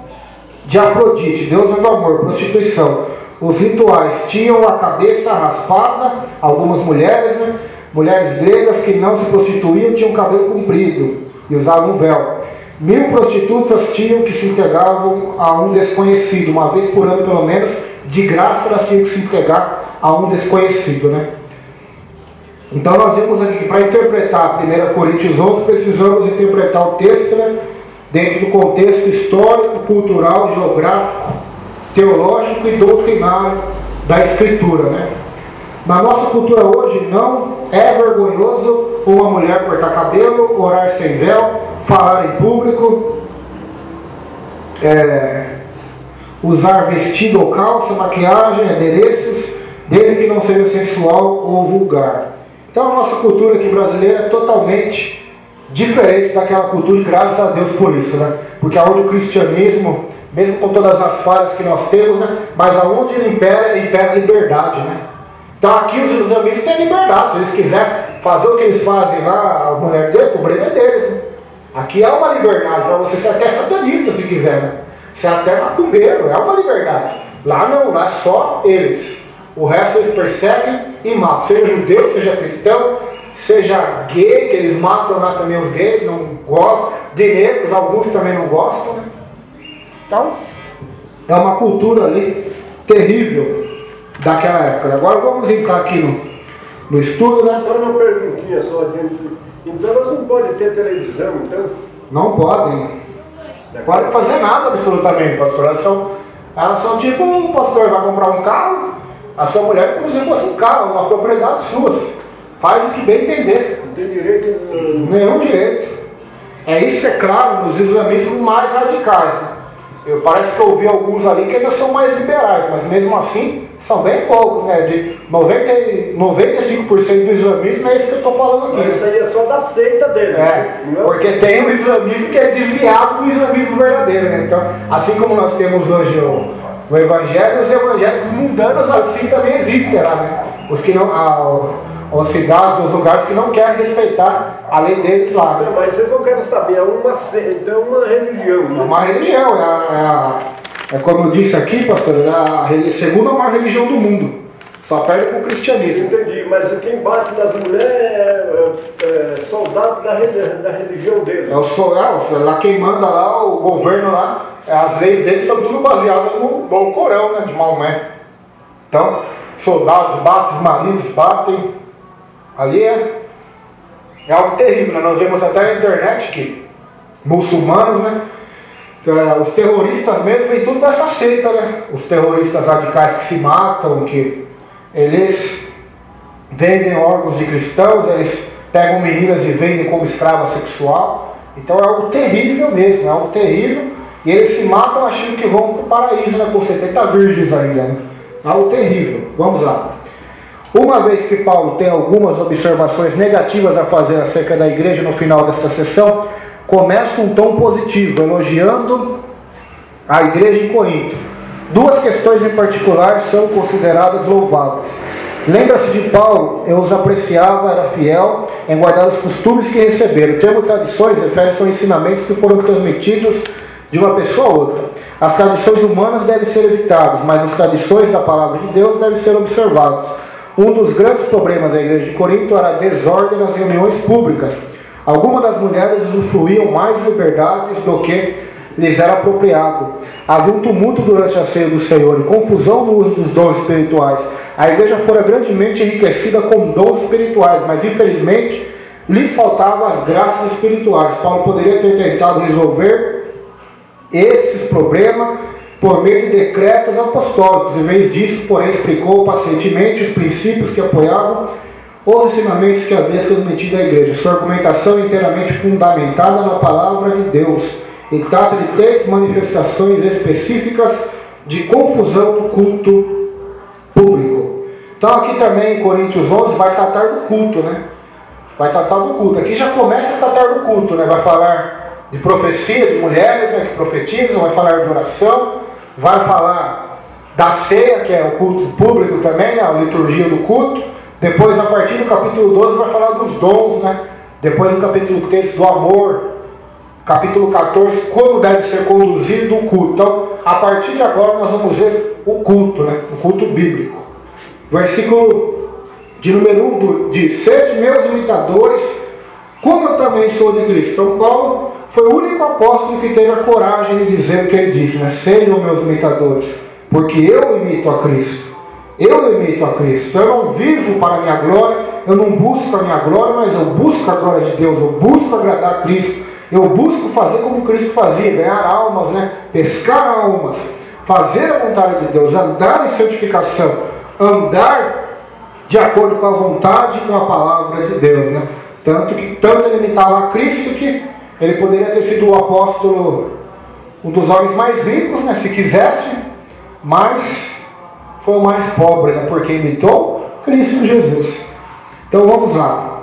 de Afrodite, deusa do amor, prostituição. Os rituais tinham a cabeça raspada, algumas mulheres, né? Mulheres gregas que não se prostituíam tinham cabelo comprido e usavam véu. 1000 prostitutas tinham que se entregavam a um desconhecido, uma vez por ano pelo menos, de graça elas tinham que se entregar a um desconhecido, né? Então nós vemos aqui que para interpretar 1 Coríntios 11 precisamos interpretar o texto, né, dentro do contexto histórico, cultural, geográfico, teológico e doutrinário da Escritura, né? Na nossa cultura hoje não é vergonhoso uma mulher cortar cabelo, orar sem véu, falar em público, usar vestido ou calça, maquiagem, adereços, desde que não seja sensual ou vulgar. Então a nossa cultura aqui brasileira é totalmente diferente daquela cultura, e graças a Deus por isso, né? Porque aonde o cristianismo, mesmo com todas as falhas que nós temos, né? Mas aonde ele impera a liberdade, né? Então aqui os islamistas têm liberdade, se eles quiserem fazer o que eles fazem lá, a mulher deles, o problema é deles, né? Aqui é uma liberdade para você ser até satanista se quiser, né? Ser até macumbeiro, é uma liberdade. Lá não, lá é só eles. O resto eles perseguem e matam. Seja judeu, seja cristão, seja gay, que eles matam lá também os gays, não gostam. De negros, alguns também não gostam, né? Então, é uma cultura ali terrível daquela época. Agora vamos entrar aqui no estudo, né? Só uma perguntinha só dentro. Então elas não podem ter televisão, então? Não podem. Não podem fazer nada absolutamente, pastor. Elas são tipo um pastor vai comprar um carro, a sua mulher como se fosse um carro, uma propriedade sua. Faz o que bem entender. Não tem direito nenhum direito. Isso é claro nos islamismos mais radicais, né? Parece que eu ouvi alguns ali que ainda são mais liberais, mas mesmo assim são bem poucos, né? De 95% do islamismo é isso que eu estou falando aqui. Mas isso aí é só da seita deles. Porque tem o islamismo que é desviado do islamismo verdadeiro, né? Então, assim como nós temos hoje o evangelho, os evangélicos mundanos assim também existem lá, né? Os que não... as cidades, os lugares que não querem respeitar a lei deles lá. Né? Não, mas isso que eu quero saber, então uma religião. Né? É uma religião, como eu disse aqui, pastor, é a segunda maior religião do mundo. Só perde com o cristianismo. Entendi, mas quem bate nas mulheres é soldado da religião deles. Lá quem manda lá, o governo lá, as leis deles são tudo baseadas no Corão, né, de Maomé. Então, soldados batem, os maridos batem. Ali é algo terrível, né? Nós vemos até na internet que muçulmanos, né, Os terroristas mesmo vêm tudo dessa seita, né? Os terroristas radicais que se matam, que eles vendem órgãos de cristãos, eles pegam meninas e vendem como escrava sexual. Então é algo terrível mesmo, é algo terrível. E eles se matam achando que vão para o paraíso, né? Com 70 virgens ainda, né? Algo terrível. Vamos lá. Uma vez que Paulo tem algumas observações negativas a fazer acerca da igreja no final desta sessão, começa um tom positivo, elogiando a igreja em Corinto. Duas questões em particular são consideradas louváveis. Lembra-se de Paulo, eu os apreciava, era fiel em guardar os costumes que receberam. O termo tradições refere-se a ensinamentos que foram transmitidos de uma pessoa a outra. As tradições humanas devem ser evitadas, mas as tradições da palavra de Deus devem ser observadas. Um dos grandes problemas da igreja de Corinto era a desordem nas reuniões públicas. Algumas das mulheres usufruíam mais liberdades do que lhes era apropriado. Havia um tumulto durante a ceia do Senhor e confusão no uso dos dons espirituais. A igreja fora grandemente enriquecida com dons espirituais, mas infelizmente lhes faltavam as graças espirituais. Paulo poderia ter tentado resolver esses problemas por meio de decretos apostólicos. Em vez disso, porém, explicou pacientemente os princípios que apoiavam os ensinamentos que havia transmitido à igreja. Sua argumentação é inteiramente fundamentada na palavra de Deus e trata de 3 manifestações específicas de confusão no culto público. Então aqui também em Coríntios 11 vai tratar do culto, né? Vai tratar do culto. Aqui já começa a tratar do culto, né? Vai falar de profecia de mulheres, né, que profetizam, vai falar de oração, vai falar da ceia, que é o culto público também, a liturgia do culto. Depois, a partir do capítulo 12, vai falar dos dons, né? Depois do capítulo 13, do amor. Capítulo 14, como deve ser conduzido o culto. Então, a partir de agora, nós vamos ver o culto, né? O culto bíblico. Versículo de número 1 diz: sede meus imitadores, como eu também sou de Cristo. Então, Paulo foi o único apóstolo que teve a coragem de dizer o que ele disse, né? Sejam meus imitadores, porque eu imito a Cristo. Eu imito a Cristo. Eu não vivo para a minha glória, eu não busco a minha glória, mas eu busco a glória de Deus, eu busco agradar a Cristo. Eu busco fazer como Cristo fazia, ganhar almas, né? Pescar almas, fazer a vontade de Deus, andar em santificação, andar de acordo com a vontade e com a palavra de Deus, né? Tanto ele imitava a Cristo que ele poderia ter sido o apóstolo, um dos homens mais ricos, né? Se quisesse, mas foi o mais pobre, né? Porque imitou Cristo Jesus. Então vamos lá.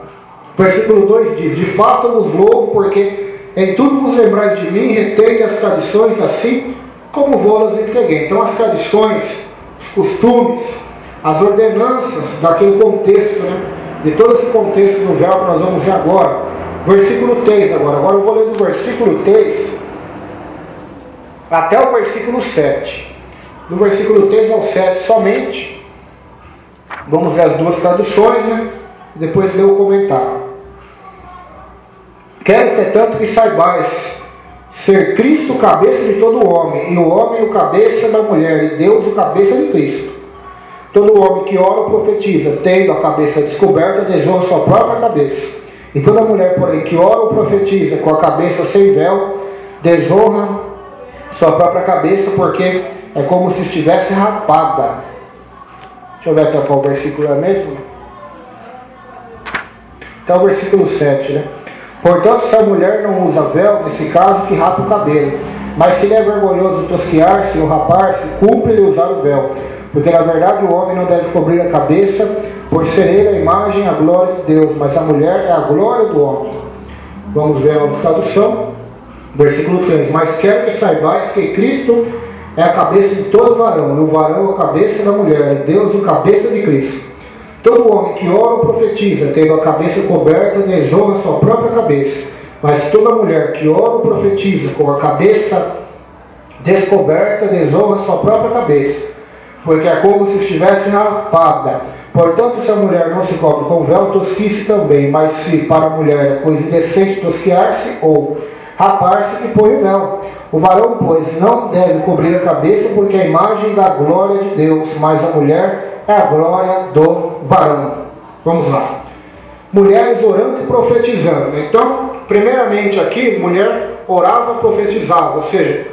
Versículo 2 diz: de fato eu vos louvo, porque em tudo vos lembrais de mim, retende as tradições assim como vou-las entreguei. Então as tradições, os costumes, as ordenanças daquele contexto, né? De todo esse contexto do véu que nós vamos ver agora. Versículo 3 agora. Agora eu vou ler do versículo 3 até o versículo 7. Do versículo 3 ao 7 somente. Vamos ler as duas traduções, né? Depois ler o comentário. Quero, portanto, que saibais ser Cristo o cabeça de todo homem, e o homem o cabeça da mulher, e Deus o cabeça de Cristo. Todo homem que ora ou profetiza, tendo a cabeça descoberta, desonra sua própria cabeça. E toda mulher, porém, que ora ou profetiza com a cabeça sem véu, desonra sua própria cabeça, porque é como se estivesse rapada. Deixa eu ver até qual versículo é mesmo. Então o versículo 7, né? Portanto, se a mulher não usa véu, nesse caso, que rapa o cabelo. Mas se lhe é vergonhoso tosquiar-se ou rapar-se, cumpre-lhe usar o véu. Porque na verdade o homem não deve cobrir a cabeça, por ser ele a imagem e a glória de Deus, mas a mulher é a glória do homem. Vamos ver a outra tradução. Versículo 3. Mas quero que saibais que Cristo é a cabeça de todo varão, e o varão é a cabeça da mulher, e Deus o cabeça de Cristo. Todo homem que ora ou profetiza, tendo a cabeça coberta, desonra sua própria cabeça. Mas toda mulher que ora ou profetiza com a cabeça descoberta, desonra sua própria cabeça, porque é como se estivesse rapada. Portanto, se a mulher não se cobre com véu, tosquie-se também. Mas se para a mulher é coisa indecente tosquiar-se ou rapar-se, que põe o véu. O varão, pois, não deve cobrir a cabeça, porque é a imagem da glória de Deus, mas a mulher é a glória do varão. Vamos lá. Mulheres orando e profetizando. Então, primeiramente aqui, mulher orava, profetizava, ou seja,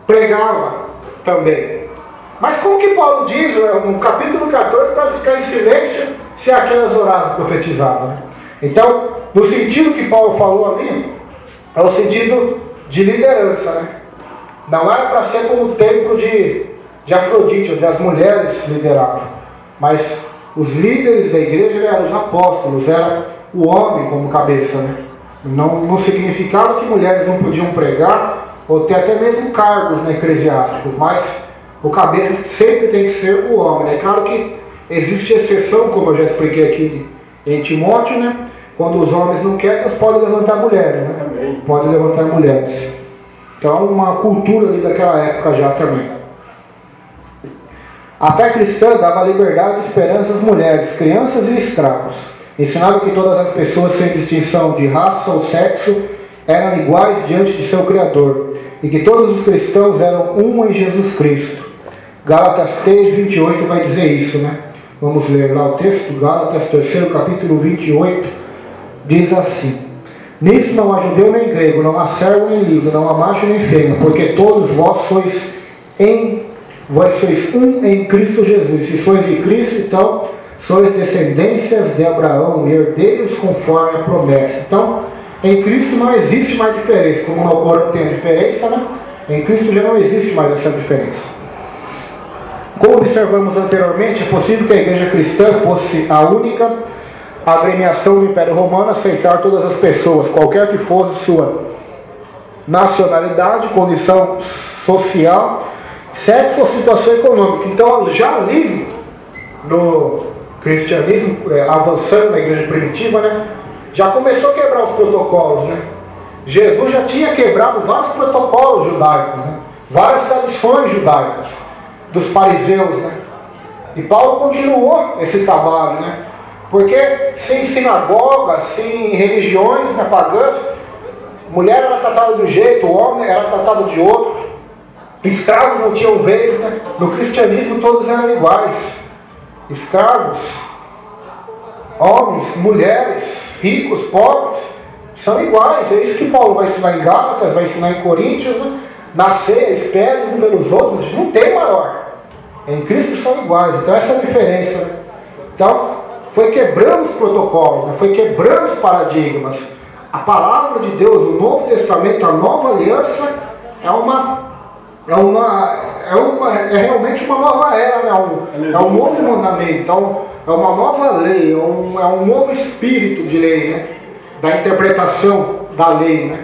pregava também. Mas como que Paulo diz no capítulo 14 para ficar em silêncio se aquelas oravam, profetizavam, né? Então, no sentido que Paulo falou ali, é o sentido de liderança, né? Não era para ser como o templo de Afrodite, onde as mulheres lideravam, mas os líderes da igreja eram os apóstolos, era o homem como cabeça, né? Não significava que mulheres não podiam pregar ou ter até mesmo cargos, né, eclesiásticos, mas o cabeça sempre tem que ser o homem. É claro que existe exceção, como eu já expliquei aqui em Timóteo, né? Quando os homens não querem, eles podem levantar mulheres, né? Amém. Podem levantar mulheres. Então, uma cultura ali daquela época já também. A fé cristã dava liberdade e esperança às mulheres, crianças e escravos. Ensinava que todas as pessoas, sem distinção de raça ou sexo, eram iguais diante de seu Criador, e que todos os cristãos eram um em Jesus Cristo. Gálatas 3, 28 vai dizer isso, né? Vamos ler lá o texto, Gálatas 3, capítulo 28, diz assim: Nisto não há judeu nem grego, não há servo nem livre, não há macho nem fêmea, porque todos vós sois um em Cristo Jesus. Se sois de Cristo, então sois descendências de Abraão, herdeiros conforme a promessa. Então, em Cristo não existe mais diferença. Como no Corão tem a diferença, né? Em Cristo já não existe mais essa diferença. Como observamos anteriormente, é possível que a igreja cristã fosse a única agremiação do Império Romano a aceitar todas as pessoas, qualquer que fosse sua nacionalidade, condição social, sexo ou situação econômica. Então, já ali no cristianismo, avançando na igreja primitiva, né, já começou a quebrar os protocolos, né? Jesus já tinha quebrado vários protocolos judaicos, né? Várias tradições judaicas dos fariseus, né? E Paulo continuou esse trabalho, né? Porque sem sinagogas, sem religiões, né, pagãs, mulher era tratada de um jeito, o homem era tratado de outro, escravos não tinham vez, né? No cristianismo todos eram iguais. Escravos, homens, mulheres, ricos, pobres, são iguais. É isso que Paulo vai ensinar em Gálatas, vai ensinar em Coríntios, né? Nascer, espere um pelos outros, não tem maior. Em Cristo são iguais, então essa é a diferença, né? Então, foi quebrando os protocolos, né? Foi quebrando os paradigmas. A palavra de Deus, o Novo Testamento, a nova aliança, é realmente uma nova era, né? É um novo mandamento, então, é uma nova lei, é um novo espírito de lei, né? Da interpretação da lei, né?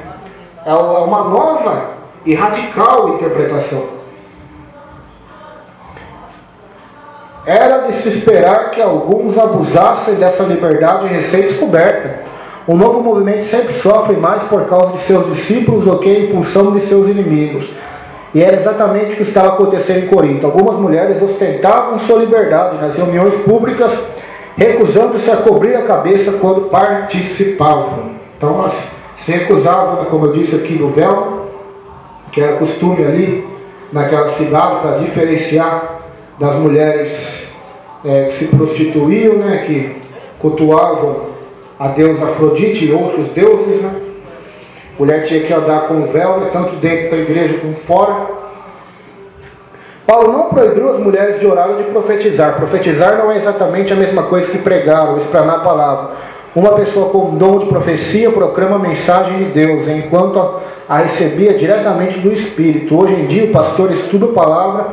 É uma nova e radical interpretação. Era de se esperar que alguns abusassem dessa liberdade recém-descoberta. O novo movimento sempre sofre mais por causa de seus discípulos do que em função de seus inimigos. E era exatamente o que estava acontecendo em Corinto. Algumas mulheres ostentavam sua liberdade nas reuniões públicas, recusando-se a cobrir a cabeça quando participavam. Então elas se recusavam, como eu disse aqui, no véu, que era costume ali naquela cidade, para diferenciar das mulheres que se prostituíam, né, que cultuavam a deusa Afrodite e outros deuses, né? A mulher tinha que andar com véu, né, tanto dentro da igreja como fora. Paulo não proibiu as mulheres de orar ou de profetizar. Profetizar não é exatamente a mesma coisa que pregar ou explanar a palavra. Uma pessoa com dom de profecia proclama a mensagem de Deus, enquanto a recebia diretamente do Espírito. Hoje em dia o pastor estuda a palavra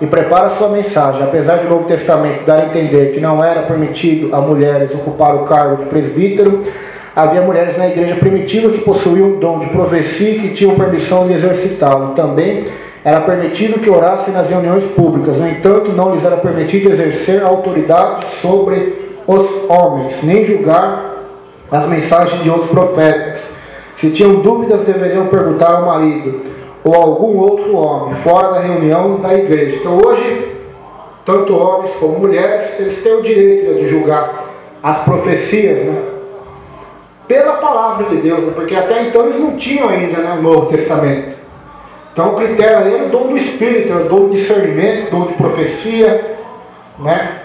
e prepara a sua mensagem. Apesar do Novo Testamento dar a entender que não era permitido a mulheres ocupar o cargo de presbítero, havia mulheres na igreja primitiva que possuíam o dom de profecia e que tinham permissão de exercitá-lo. Também era permitido que orassem nas reuniões públicas. No entanto, não lhes era permitido exercer autoridade sobre os homens, nem julgar as mensagens de outros profetas. Se tinham dúvidas, deveriam perguntar ao marido ou algum outro homem, fora da reunião da igreja. Então hoje, tanto homens como mulheres, eles têm o direito de julgar as profecias, né? Pela palavra de Deus, né? Porque até então eles não tinham ainda, né, o Novo Testamento. Então o critério ali era o dom do Espírito, era o dom de discernimento, o dom de profecia, né?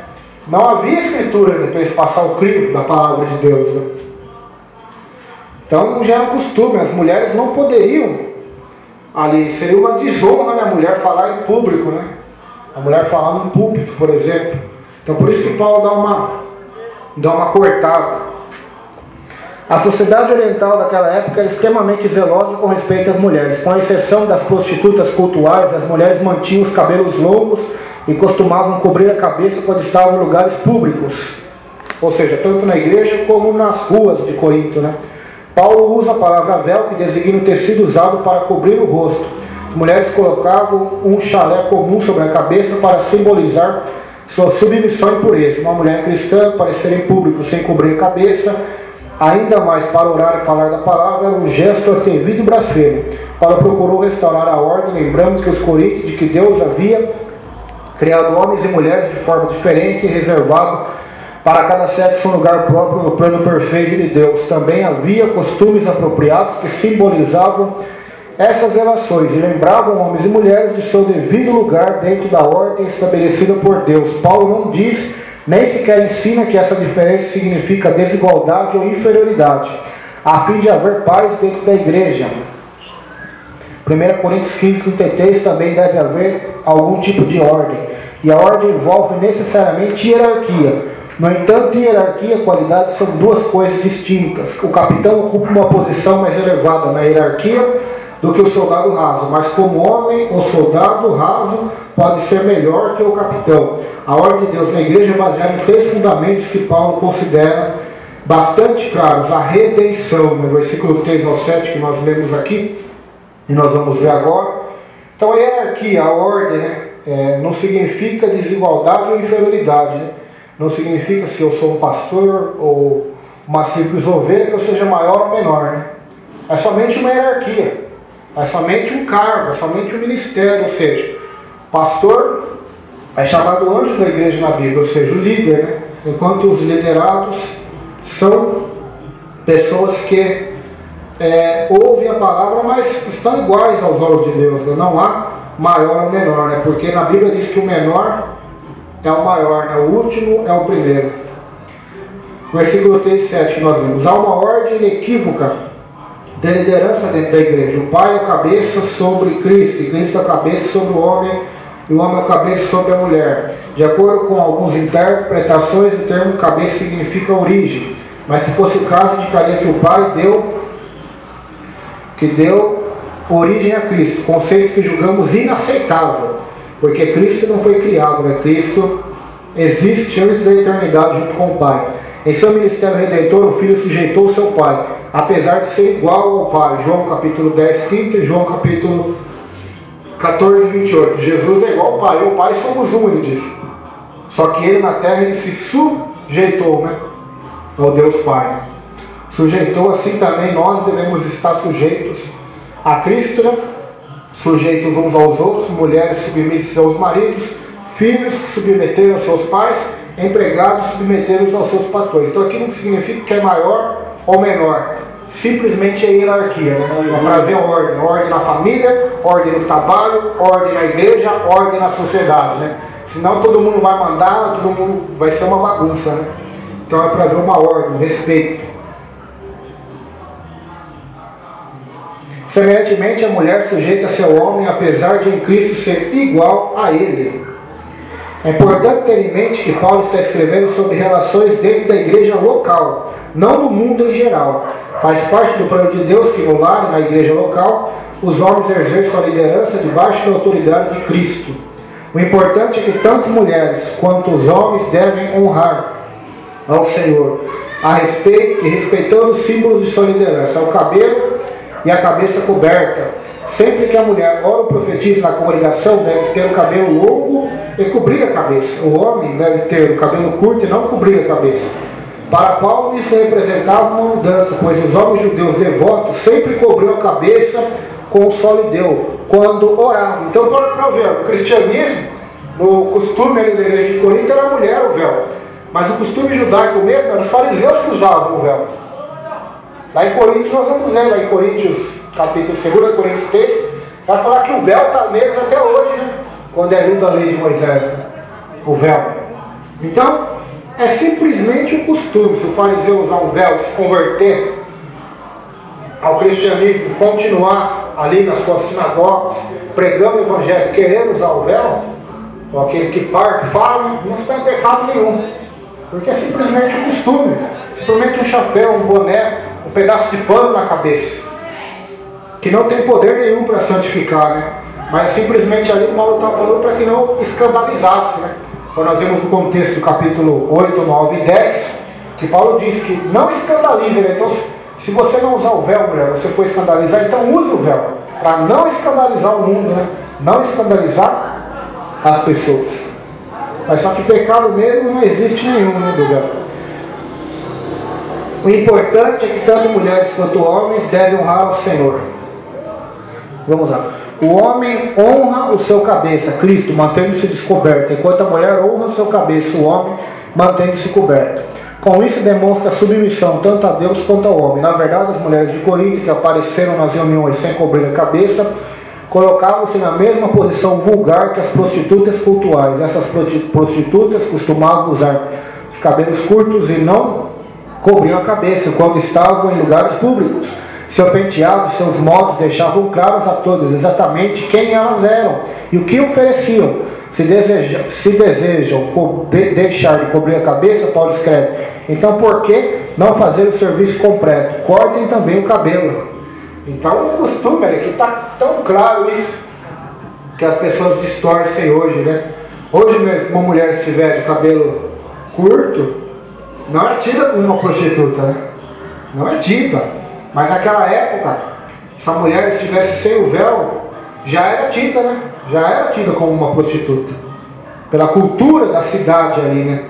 Não havia escritura ainda para eles passar o crivo da palavra de Deus, né? Então já era um costume, as mulheres não poderiam ali, seria uma desonra, né, a mulher falar em público, né? A mulher falar num púlpito, por exemplo. Então por isso que Paulo dá uma cortada. A sociedade oriental daquela época era extremamente zelosa com respeito às mulheres. Com exceção das prostitutas cultuais, as mulheres mantinham os cabelos longos e costumavam cobrir a cabeça quando estavam em lugares públicos. Ou seja, tanto na igreja como nas ruas de Corinto, né? Paulo usa a palavra véu, que designa o tecido usado para cobrir o rosto. As mulheres colocavam um chalé comum sobre a cabeça para simbolizar sua submissão e pureza. Uma mulher cristã aparecer em público sem cobrir a cabeça, ainda mais para orar e falar da palavra, era um gesto atrevido e blasfemo. Paulo procurou restaurar a ordem, lembrando que os coríntios de que Deus havia criado homens e mulheres de forma diferente e reservado para cada sexo um lugar próprio no plano perfeito de Deus. Também havia costumes apropriados que simbolizavam essas relações e lembravam homens e mulheres de seu devido lugar dentro da ordem estabelecida por Deus. Paulo não diz, nem sequer ensina que essa diferença significa desigualdade ou inferioridade, a fim de haver paz dentro da igreja. 1 Coríntios 15:33 também deve haver algum tipo de ordem, e a ordem envolve necessariamente hierarquia. No entanto, em hierarquia e qualidade são duas coisas distintas. O capitão ocupa uma posição mais elevada na hierarquia do que o soldado raso, mas como homem, o soldado raso pode ser melhor que o capitão. A ordem de Deus na igreja é baseada em 3 fundamentos que Paulo considera bastante claros. A redenção, no versículo 3 ao 7 que nós lemos aqui, e nós vamos ver agora. Então a hierarquia, a ordem, né, não significa desigualdade ou inferioridade, né? Não significa se eu sou um pastor ou uma simples ovelha que eu seja maior ou menor, né? É somente uma hierarquia, é somente um cargo, é somente um ministério. Ou seja, o pastor é chamado anjo da igreja na Bíblia, ou seja, o líder, né? Enquanto os liderados são pessoas que ouvem a palavra, mas estão iguais aos olhos de Deus, né? Não há maior ou menor, né? Porque na Bíblia diz que o menor é o maior, né? O último é o primeiro. Versículo 3 e 7 que nós vemos. Há uma ordem inequívoca de liderança dentro da igreja. O Pai é a cabeça sobre Cristo, e Cristo é a cabeça sobre o homem, e o homem é a cabeça sobre a mulher. De acordo com algumas interpretações, o termo cabeça significa origem, mas se fosse o caso, indicaria que o Pai deu origem a Cristo, conceito que julgamos inaceitável, porque Cristo não foi criado, né? Cristo existe antes da eternidade junto com o Pai. Em seu ministério redentor, o Filho sujeitou o seu Pai, apesar de ser igual ao Pai. João capítulo 10, 30 e João capítulo 14, 28. Jesus é igual ao Pai, o Pai somos um, ele disse. Só que ele na terra ele se sujeitou, né, ao Deus Pai. Sujeitou, assim também nós devemos estar sujeitos a Cristo, né? Sujeitos uns aos outros, mulheres submissas aos maridos, filhos que submeteram aos seus pais, empregados submeteram aos seus pastores. Então aqui não significa que é maior ou menor, simplesmente é hierarquia, né? É para ver ordem na família, ordem no trabalho, ordem na igreja, ordem na sociedade, né? Senão todo mundo vai mandar, todo mundo vai ser uma bagunça, né? Então é para ver uma ordem, um respeito. Semelhantemente, a mulher sujeita-se ao homem, apesar de em Cristo ser igual a ele. É importante ter em mente que Paulo está escrevendo sobre relações dentro da igreja local, não no mundo em geral. Faz parte do plano de Deus que no lar e na igreja local, os homens exerçam a liderança debaixo da autoridade de Cristo. O importante é que tanto mulheres quanto os homens devem honrar ao Senhor, respeitando os símbolos de sua liderança, o cabelo e a cabeça coberta. Sempre que a mulher ora ou profetiza na congregação, deve ter o cabelo longo e cobrir a cabeça. O homem deve ter o cabelo curto e não cobrir a cabeça. Para Paulo, isso representava uma mudança, pois os homens judeus devotos sempre cobriam a cabeça com o solideu quando oravam. Então, para ver, o cristianismo, no costume ali da igreja de Corinto, era a mulher o véu. Mas o costume judaico mesmo, eram os fariseus que usavam o véu. Lá em Coríntios, nós vamos ler, lá em Coríntios, capítulo 2 Coríntios 3, vai falar que o véu está neles até hoje, né? Quando é lido a lei de Moisés, né? O véu. Então, é simplesmente um costume. Se o fariseu usar um véu, se converter ao cristianismo continuar ali nas suas sinagogas, pregando o evangelho, querendo usar o véu, ou aquele que fala, não está em pecado nenhum, porque é simplesmente um costume, simplesmente um chapéu, um boné, um pedaço de pano na cabeça, que não tem poder nenhum para santificar, né? Mas simplesmente ali Paulo está falando para que não escandalizasse, né? Quando nós vemos no contexto do capítulo 8, 9 e 10, que Paulo diz que não escandalize, né? Então, se você não usar o véu, mulher, você for escandalizar, então use o véu, para não escandalizar o mundo, né? Não escandalizar as pessoas. Mas só que pecado mesmo não existe nenhum, né, do véu. O importante é que tanto mulheres quanto homens devem honrar ao Senhor. Vamos lá. O homem honra o seu cabeça, Cristo, mantendo-se descoberto, enquanto a mulher honra o seu cabeça, o homem, mantendo-se coberto. Com isso demonstra submissão tanto a Deus quanto ao homem. Na verdade, as mulheres de Corinto que apareceram nas reuniões sem cobrir a cabeça, colocavam-se na mesma posição vulgar que as prostitutas cultuais. Essas prostitutas costumavam usar os cabelos curtos e não cobriam a cabeça quando estavam em lugares públicos. Seu penteado e seus modos deixavam claros a todos exatamente quem elas eram e o que ofereciam. Se desejam deixar de cobrir a cabeça, Paulo escreve, então por que não fazer o serviço completo? Cortem também o cabelo. Então o costume é que está tão claro isso, que as pessoas distorcem hoje, né? Hoje mesmo, uma mulher estiver de cabelo curto, não é tida como uma prostituta, né? Não é tida. Mas naquela época, se a mulher estivesse sem o véu, já era tida, né? Já era tida como uma prostituta. Pela cultura da cidade ali, né?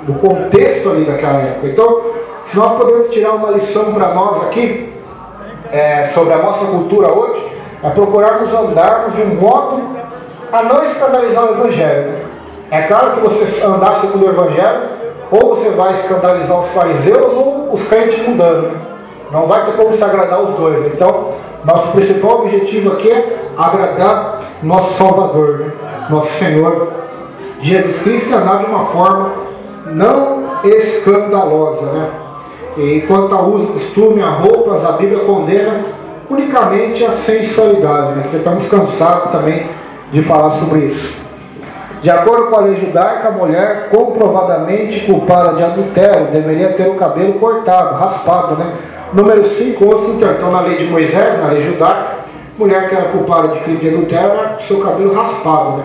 Do contexto ali daquela época. Então, se nós podemos tirar uma lição para nós aqui, sobre a nossa cultura hoje, é procurarmos andarmos de um modo a não escandalizar o Evangelho. É claro que você andar segundo o Evangelho, ou você vai escandalizar os fariseus ou os crentes mundanos. Não vai ter como se agradar os dois. Então, nosso principal objetivo aqui é agradar nosso Salvador, né? Nosso Senhor Jesus Cristo, e andar de uma forma não escandalosa, né? E quanto ao uso, costume, a roupas, a Bíblia condena unicamente a sensualidade, né? Porque estamos cansados também de falar sobre isso. De acordo com a lei judaica, a mulher comprovadamente culpada de adultério deveria ter o cabelo cortado, raspado, né? Número 5, 11, 30. Então, na lei de Moisés, na lei judaica, mulher que era culpada de crime de adultério era seu cabelo raspado, né?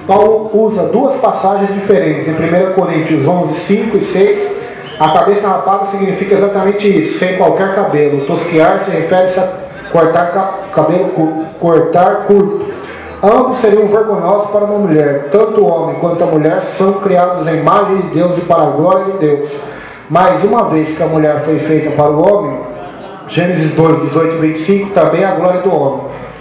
Paulo usa duas passagens diferentes. Em 1 Coríntios 11, 5 e 6, a cabeça rapada significa exatamente isso, sem qualquer cabelo. Tosquiar se refere-se a cortar cabelo, cortar curto. Ambos seriam vergonhosos para uma mulher. Tanto o homem quanto a mulher são criados à imagem de Deus e para a glória de Deus. Mas uma vez que a mulher foi feita para o homem, Gênesis 2, 18 e 25, também a glória do homem.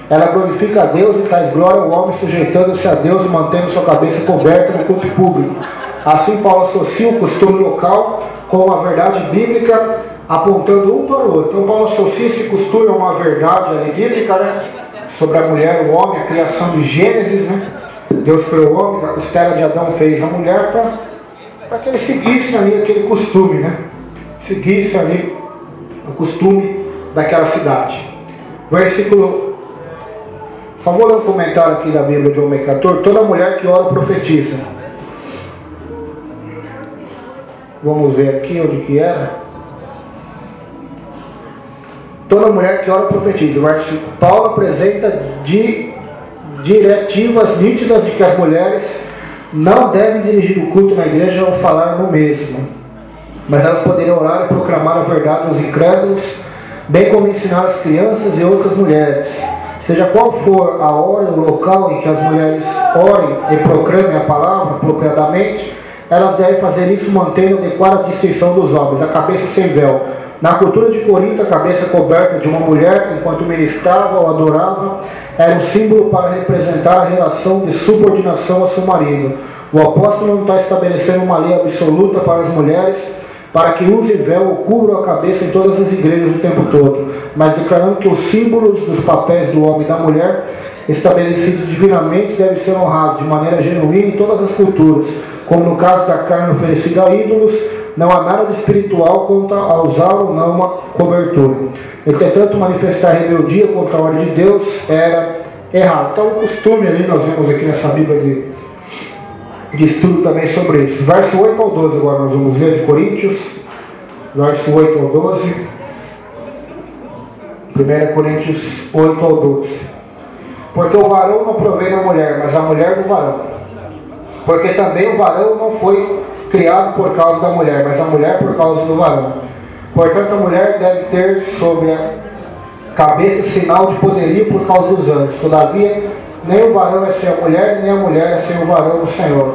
Ela glorifica a Deus e traz glória ao homem, sujeitando-se a Deus e mantendo sua cabeça coberta no culto público. Assim, Paulo associa o costume local com a verdade bíblica, apontando um para o outro. Então, Paulo associa esse costume a uma verdade bíblica, né? Sobre a mulher e o homem, a criação de Gênesis, né? Deus criou o homem, da costela de Adão fez a mulher para que ele seguisse ali aquele costume, né? Seguisse ali o costume daquela cidade. Versículo, por favor, ler um comentário aqui da Bíblia de Homem 14. Toda mulher que ora profetiza. Vamos ver aqui onde que era. Toda mulher que ora profetiza. Paulo apresenta diretivas nítidas de que as mulheres não devem dirigir o culto na igreja ou falar no mesmo, mas elas poderiam orar e proclamar a verdade aos incrédulos, bem como ensinar as crianças e outras mulheres. Seja qual for a hora e o local em que as mulheres orem e proclamem a palavra apropriadamente, elas devem fazer isso mantendo a adequada distinção dos homens, a cabeça sem véu. Na cultura de Corinto, a cabeça coberta de uma mulher, enquanto ministrava ou adorava, era um símbolo para representar a relação de subordinação ao seu marido. O apóstolo não está estabelecendo uma lei absoluta para as mulheres, para que usem véu ou cubram a cabeça em todas as igrejas o tempo todo, mas declarando que os símbolos dos papéis do homem e da mulher, estabelecidos divinamente, devem ser honrados de maneira genuína em todas as culturas, como no caso da carne oferecida a ídolos, não há nada de espiritual quanto a usar ou não uma cobertura. Entretanto, manifestar rebeldia contra a ordem de Deus era errado. Então, o costume ali, nós vemos aqui nessa Bíblia de estudo também sobre isso. Verso 8 ao 12 agora nós vamos ler de Coríntios, verso 8 ao 12. 1 Coríntios 8 ao 12. Porque o varão não provém da mulher, mas a mulher do varão. Porque também o varão não foi criado por causa da mulher, mas a mulher por causa do varão. Portanto, a mulher deve ter sobre a cabeça sinal de poderio por causa dos anjos. Todavia, nem o varão é sem a mulher, nem a mulher é sem o varão do Senhor.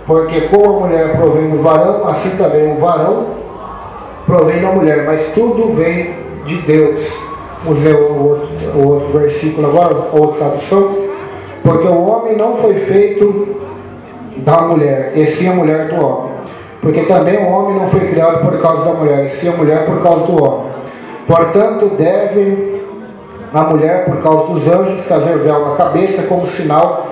Porque como a mulher provém do varão, assim também o varão provém da mulher. Mas tudo vem de Deus. Vamos ler o outro versículo agora, a outra tradução. Porque o homem não foi feito da mulher, e sim a mulher do homem. Porque também o homem não foi criado por causa da mulher, e sim a mulher por causa do homem. Portanto, deve a mulher, por causa dos anjos, trazer véu na cabeça como sinal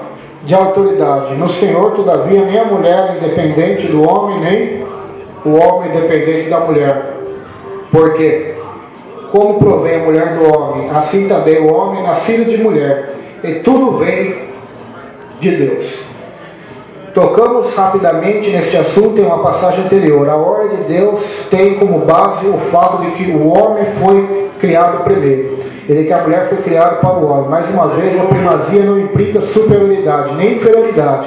de autoridade. No Senhor, todavia, nem a mulher é independente do homem, nem o homem é independente da mulher. Porque, como provém a mulher do homem, assim também o homem é nascido de mulher, e tudo vem de Deus. Tocamos rapidamente neste assunto em uma passagem anterior. A ordem de Deus tem como base o fato de que o homem foi criado primeiro, e de que a mulher foi criada para o homem. Mais uma vez, a primazia não implica superioridade, nem inferioridade,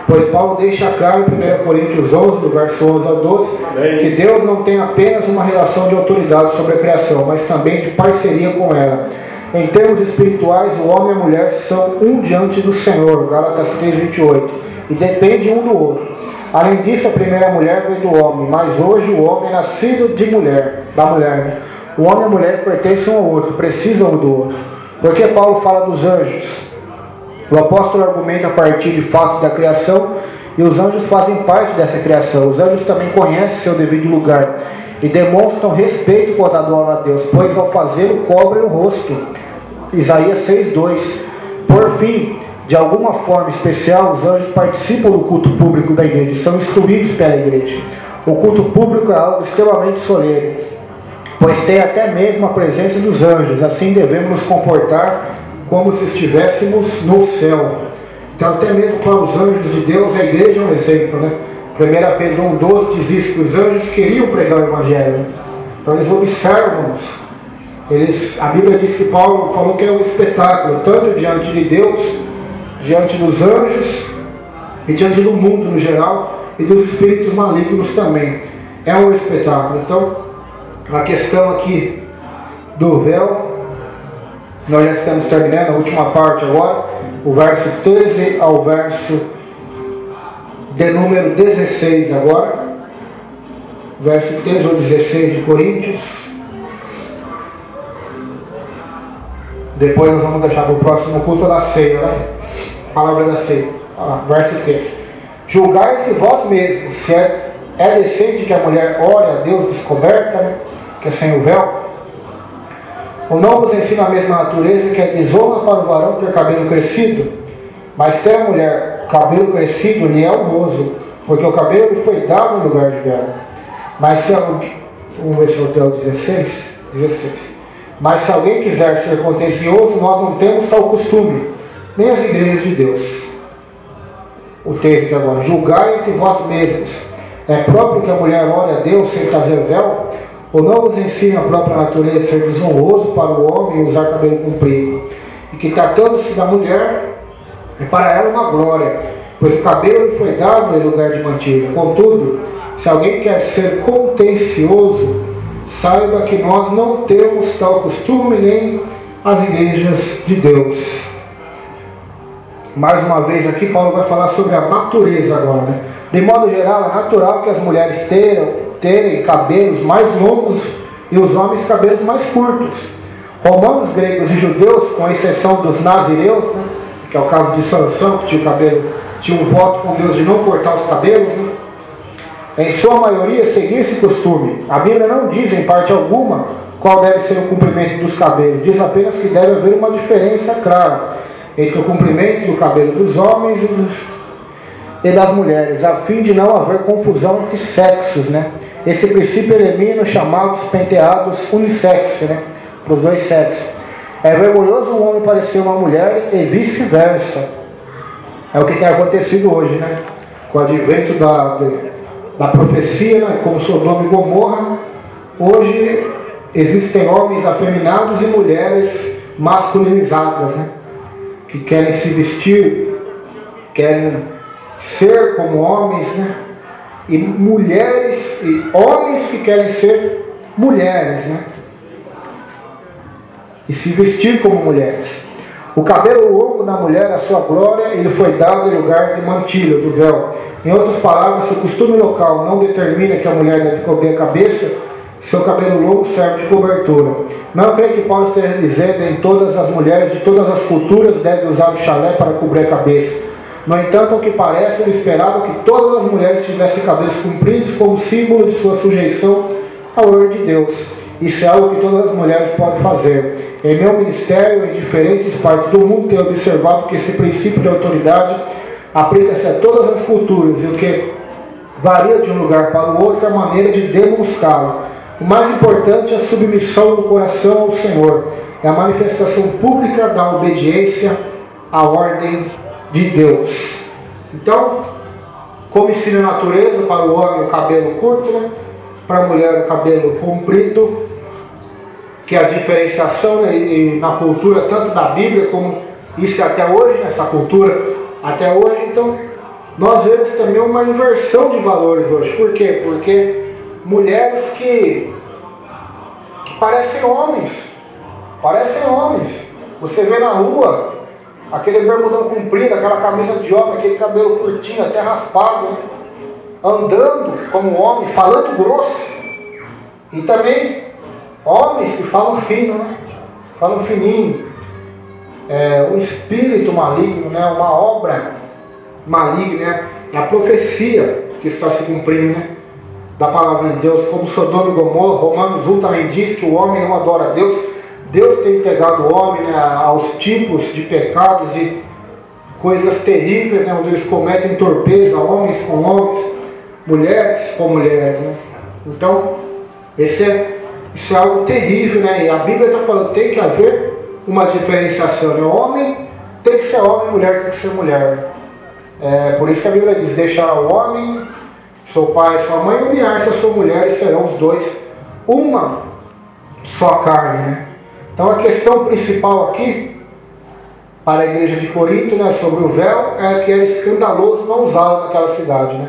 pois Paulo deixa claro em 1 Coríntios 11, do verso 11 ao 12, que Deus não tem apenas uma relação de autoridade sobre a criação, mas também de parceria com ela. Em termos espirituais, o homem e a mulher são um diante do Senhor, Gálatas 3, 28, e dependem um do outro. Além disso, a primeira mulher veio do homem, mas hoje o homem é nascido de mulher, da mulher, né? O homem e a mulher pertencem um ao outro, precisam um do outro. Por que Paulo fala dos anjos? O apóstolo argumenta a partir de fatos da criação, e os anjos fazem parte dessa criação. Os anjos também conhecem seu devido lugar e demonstram respeito quando adoram a Deus, pois ao fazê-lo cobrem o rosto. Isaías 6:2. Por fim, de alguma forma especial, os anjos participam do culto público da igreja, são instruídos pela igreja. O culto público é algo extremamente solene, pois tem até mesmo a presença dos anjos. Assim devemos nos comportar como se estivéssemos no céu. Então, até mesmo para os anjos de Deus, a igreja é um exemplo, né? 1 Pedro 1,12 diz isso, que os anjos queriam pregar o evangelho. Então, eles observam-nos. A Bíblia diz que Paulo falou que é um espetáculo, tanto diante de Deus, diante dos anjos e diante do mundo no geral e dos espíritos malignos também. É um espetáculo. Então, a questão aqui do véu, nós já estamos terminando a última parte agora, o verso 13 ao verso de número 16 agora, verso 13 ou 16 de Coríntios. Depois nós vamos deixar para o próximo culto da ceia, né? Palavra da ceia, verso 13. Julgai entre vós mesmos, se é decente que a mulher ore a Deus descoberta, né? Que é sem o véu. Ou não vos ensina a mesma natureza, que é desonra para o varão ter cabelo crescido, mas ter a mulher cabelo crescido lhe é honroso, porque o cabelo lhe foi dado em lugar de véu. Mas se alguém, vamos ver se eu tenho 16. Mas se alguém quiser ser contencioso, nós não temos tal costume, nem as igrejas de Deus. O texto aqui agora: julgai entre vós mesmos, é próprio que a mulher ore a Deus sem trazer véu? Ou não vos ensina a própria natureza ser desonroso para o homem usar cabelo comprido? E que, tratando-se da mulher, é para ela uma glória, pois o cabelo lhe foi dado em lugar de mantilha. Contudo, se alguém quer ser contencioso, saiba que nós não temos tal costume, nem as igrejas de Deus. Mais uma vez aqui, Paulo vai falar sobre a natureza agora, né? De modo geral, é natural que as mulheres terem cabelos mais longos e os homens cabelos mais curtos. Romanos, gregos e judeus, com exceção dos nazireus, né? Que é o caso de Sansão, que tinha um voto com Deus de não cortar os cabelos, né? Em sua maioria seguia esse costume. A Bíblia não diz em parte alguma qual deve ser o comprimento dos cabelos, diz apenas que deve haver uma diferença clara entre o comprimento do cabelo dos homens e das mulheres, a fim de não haver confusão entre sexos, né? esse princípio elimina os chamados penteados unissex, né? Para os dois sexos. É vergonhoso um homem parecer uma mulher e vice-versa. É o que tem acontecido hoje, né? Com o advento da profecia, né? Como Sodoma e Gomorra, hoje existem homens afeminados e mulheres masculinizadas, né? Que querem se vestir, querem ser como homens, né? E mulheres e homens que querem ser mulheres, né? E se vestir como mulheres. O cabelo longo da mulher, a sua glória, ele foi dado em lugar de mantilha, do véu. Em outras palavras, se o costume local não determina que a mulher deve cobrir a cabeça, seu cabelo longo serve de cobertura. Não creio que Paulo esteja dizendo em todas as mulheres de todas as culturas devem usar o chalé para cobrir a cabeça. No entanto, ao que parece, ele esperava que todas as mulheres tivessem cabelos compridos como símbolo de sua sujeição ao ordem de Deus. Isso é algo que todas as mulheres podem fazer. Em meu ministério, em diferentes partes do mundo, tenho observado que esse princípio de autoridade aplica-se a todas as culturas, e o que varia de um lugar para o outro é a maneira de demonstrá-lo. O mais importante é a submissão do coração ao Senhor, é a manifestação pública da obediência à ordem de Deus. Então, como ensina a natureza, para o homem o cabelo curto, né? Para a mulher o cabelo comprido, que é a diferenciação, né? E na cultura tanto da Bíblia como isso até hoje, nessa cultura até hoje. Então nós vemos também uma inversão de valores hoje. Por quê? Porque mulheres que parecem homens, você vê na rua aquele bermudão comprido, aquela camisa de homem, aquele cabelo curtinho, até raspado, né? Andando como homem, falando grosso. E também homens que falam fino, né? Falam fininho. Um espírito maligno, né? Uma obra maligna, né? É a profecia que está se cumprindo, né? Da palavra de Deus, como Sodoma e Gomorra. Romanos 1 também diz que o homem não adora a Deus. Deus tem entregado o homem, né, aos tipos de pecados e coisas terríveis, né, onde eles cometem torpeza, homens com homens, mulheres com mulheres, né? Então, isso é algo terrível, né? E a Bíblia está falando que tem que haver uma diferenciação, né? Homem tem que ser homem, mulher tem que ser mulher. Por isso que a Bíblia diz: deixará o homem, seu pai e sua mãe, unir-se a sua mulher, e serão os dois uma só carne, né? Então a questão principal aqui para a igreja de Corinto, né, sobre o véu, é que era escandaloso não usá-lo naquela cidade, né?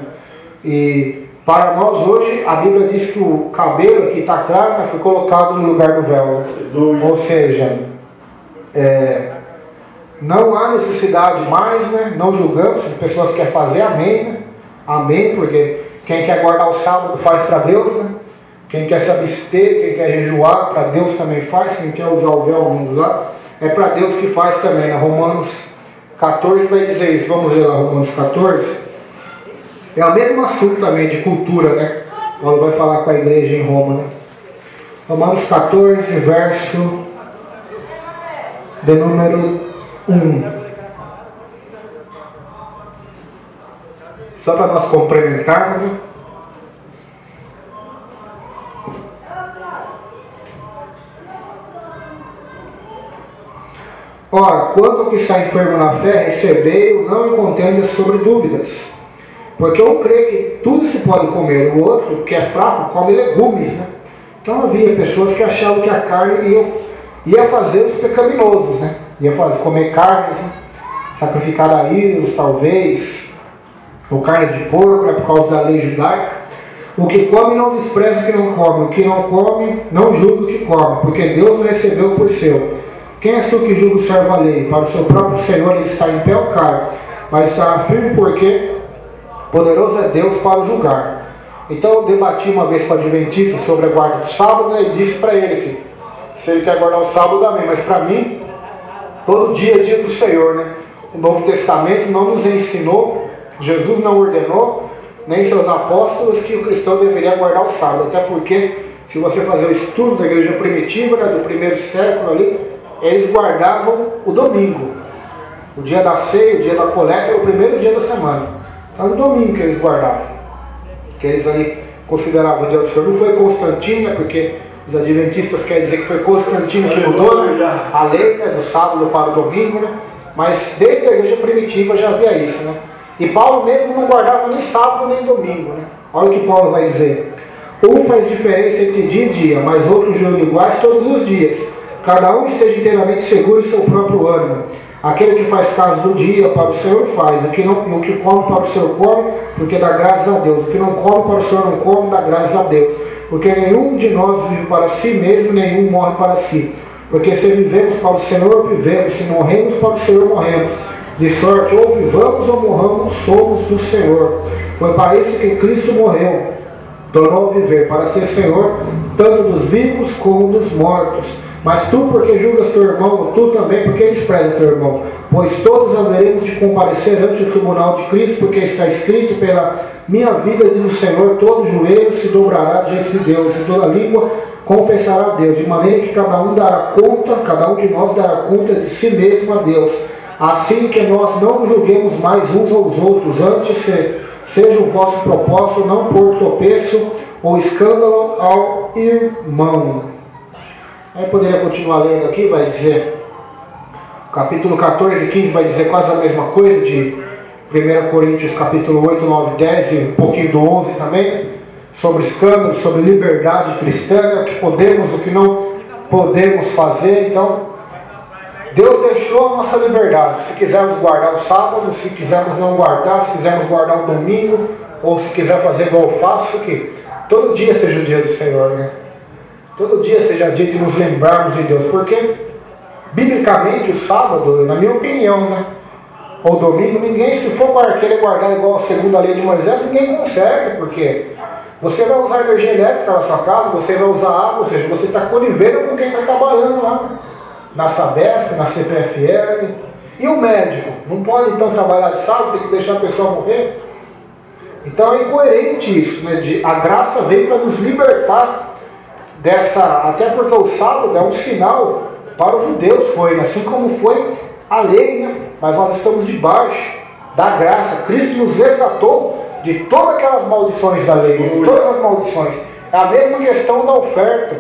E para nós hoje, a Bíblia diz que o cabelo, aqui está claro, né, foi colocado no lugar do véu, né? Ou seja, não há necessidade mais, né? Não julgamos, se as pessoas querem fazer, amém, né? Amém, porque quem quer guardar o sábado faz para Deus, né? Quem quer se abster, quem quer jejuar, para Deus também faz. Quem quer usar o véu, não usar, é para Deus que faz também, né? Romanos 14 vai dizer isso. Vamos ler lá Romanos 14. É o mesmo assunto também de cultura, né? Paulo vai falar com a igreja em Roma, né? Romanos 14, verso de número 1. Só para nós complementarmos, né? Ora, quanto ao que está enfermo na fé, recebei-o, não em contenda sobre dúvidas. Porque um crê que tudo se pode comer, o outro, que é fraco, come legumes, né? Então havia pessoas que achavam que a carne ia fazer os pecaminosos, né? Ia comer carnes, né? Sacrificada a ídolos, talvez, ou carne de porco, né? Por causa da lei judaica. O que come não despreza o que não come, o que não come não julga o que come, porque Deus o recebeu por seu. Quem és tu que julga o servo alheio? Para o seu próprio Senhor ele está em pé ou cai, mas estará firme, porque poderoso é Deus para o julgar. Então eu debati uma vez com o Adventista sobre a guarda do sábado, né, e disse para ele que se ele quer guardar o sábado, amém, mas para mim todo dia é dia do Senhor, né? O Novo Testamento não nos ensinou, Jesus não ordenou, nem seus apóstolos, que o cristão deveria guardar o sábado. Até porque, se você fazer o estudo da igreja primitiva, né, do primeiro século ali, eles guardavam o domingo. O dia da ceia, o dia da coleta, era o primeiro dia da semana. Era o domingo que eles guardavam. Que eles ali considerava o dia do Senhor. Não foi Constantino, né, porque os adventistas querem dizer que foi Constantino que mudou, né, a lei, né, do sábado para o domingo, né, mas desde a igreja primitiva já havia isso, né. E Paulo mesmo não guardava nem sábado nem domingo, né. Olha o que Paulo vai dizer. Um faz diferença entre dia e dia, mas outro julga iguais todos os dias. Cada um esteja inteiramente seguro em seu próprio ânimo. Aquele que faz caso do dia para o Senhor faz, o que come para o Senhor come, porque dá graças a Deus. O que não come para o Senhor não come, dá graças a Deus. Porque nenhum de nós vive para si mesmo, nenhum morre para si. Porque se vivemos para o Senhor, vivemos. Se morremos para o Senhor, morremos. De sorte, ou vivamos ou morramos, somos do Senhor. Foi para isso que Cristo morreu. Tornou a viver, para ser Senhor, tanto dos vivos como dos mortos. Mas tu, porque julgas teu irmão, tu também, porque despreza teu irmão. Pois todos haveremos de comparecer ante o tribunal de Cristo, porque está escrito: pela minha vida, diz o Senhor, todo joelho se dobrará diante de Deus, e toda língua confessará a Deus, de maneira que cada um de nós dará conta de si mesmo a Deus. Assim que nós não julguemos mais uns aos outros, antes seja o vosso propósito não pôr tropeço ou escândalo ao irmão. Aí poderia continuar lendo aqui, vai dizer, capítulo 14 e 15 vai dizer quase a mesma coisa, de 1 Coríntios capítulo 8, 9, 10 e um pouquinho do 11 também, sobre escândalo, sobre liberdade cristã, o que podemos, o que não podemos fazer. Então, Deus deixou a nossa liberdade. Se quisermos guardar o sábado, se quisermos não guardar, se quisermos guardar o domingo, ou se quiser fazer igual eu faço, que todo dia seja o dia do Senhor, né? Todo dia seja dia de nos lembrarmos de Deus, porque biblicamente o sábado, na minha opinião, né, ou domingo, ninguém, se for querer guardar igual a segunda lei de Moisés, ninguém consegue, porque você vai usar energia elétrica na sua casa, você vai usar água, ou seja, você está conivendo com quem está trabalhando lá, na Sabesp, na CPFL. E o médico? Não pode então trabalhar de sábado, tem que deixar a pessoa morrer? Então é incoerente isso, né? A graça veio para nos libertar até porque o sábado é um sinal para os judeus, foi, assim como foi a lei, né? Mas nós estamos debaixo da graça. Cristo nos resgatou de todas aquelas maldições da lei, de todas as maldições. É a mesma questão da oferta,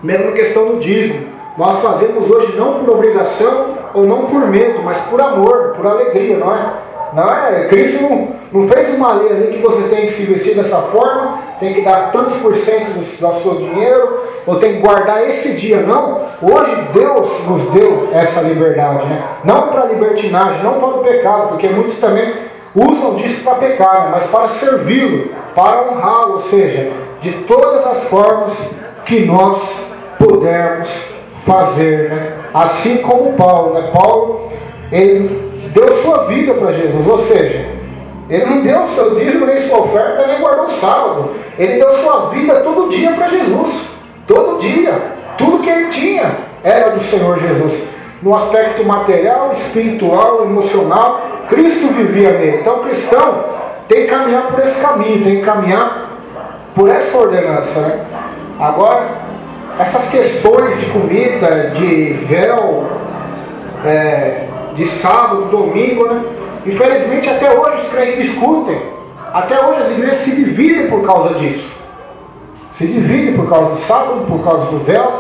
mesma questão do dízimo. Nós fazemos hoje não por obrigação ou não por medo, mas por amor, por alegria, não é? Não é? Cristo não fez uma lei ali que você tem que se vestir dessa forma, tem que dar tantos por cento do seu dinheiro, ou tem que guardar esse dia, não. Hoje Deus nos deu essa liberdade, né? Não para a libertinagem, não para o pecado, porque muitos também usam disso para pecar, né? Mas para servi-lo, para honrá-lo, ou seja, de todas as formas que nós pudermos fazer, né? Assim como Paulo, né? Paulo, ele deu sua vida para Jesus, ou seja, ele não deu o seu dízimo, nem sua oferta, nem guardou o sábado. Ele deu sua vida todo dia para Jesus. Todo dia. Tudo que ele tinha era do Senhor Jesus. No aspecto material, espiritual, emocional, Cristo vivia nele. Então o cristão tem que caminhar por esse caminho, tem que caminhar por essa ordenança, né? Agora, essas questões de comida, de véu, de sábado, domingo, né? Infelizmente até hoje os crentes discutem. Até hoje as igrejas se dividem por causa disso. Se dividem por causa do sábado, por causa do véu,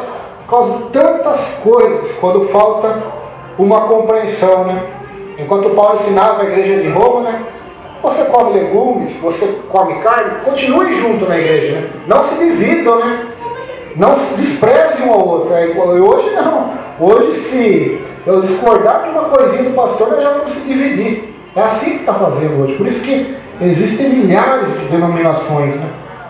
por causa de tantas coisas, quando falta uma compreensão, né? Enquanto Paulo ensinava a igreja de Roma, né? Você come legumes, você come carne, continue junto na igreja, né? Não se dividam, né? Não se desprezem um ao outro. E hoje não. Hoje, se eu discordar de uma coisinha do pastor, nós já vamos se dividir. É assim que está fazendo hoje. Por isso que existem milhares de denominações, né?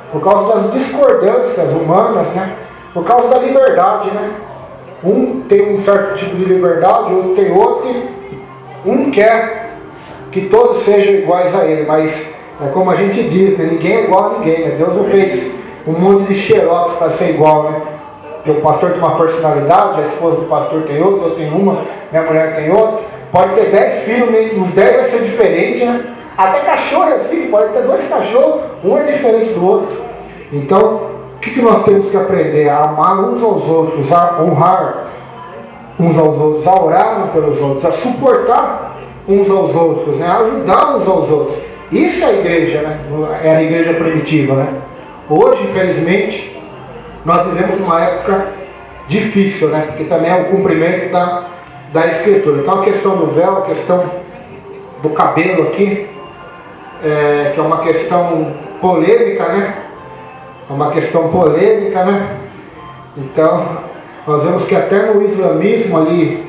Por causa das discordâncias humanas, né? Por causa da liberdade, né? Um tem um certo tipo de liberdade, outro tem outro. Um quer que todos sejam iguais a ele, mas é como a gente diz, né? Ninguém é igual a ninguém, né? Deus não fez um monte de xerox para ser igual, né? O pastor tem uma personalidade, a esposa do pastor tem outra, eu tenho uma, minha mulher tem outra. Pode ter 10 filhos, os 10 vai ser diferente, né? Até cachorro é assim, pode ter 2 cachorros, um é diferente do outro. Então, o que nós temos que aprender? A amar uns aos outros, a honrar uns aos outros, a orar pelos outros, a suportar uns aos outros, né? A ajudar uns aos outros. Isso é a igreja, né? É a igreja primitiva, né? Hoje, infelizmente, nós vivemos numa época difícil, né? Porque também é o cumprimento da Escritura. Então a questão do véu, a questão do cabelo aqui, que é uma questão polêmica, né? É uma questão polêmica, né? Então, nós vemos que até no islamismo ali,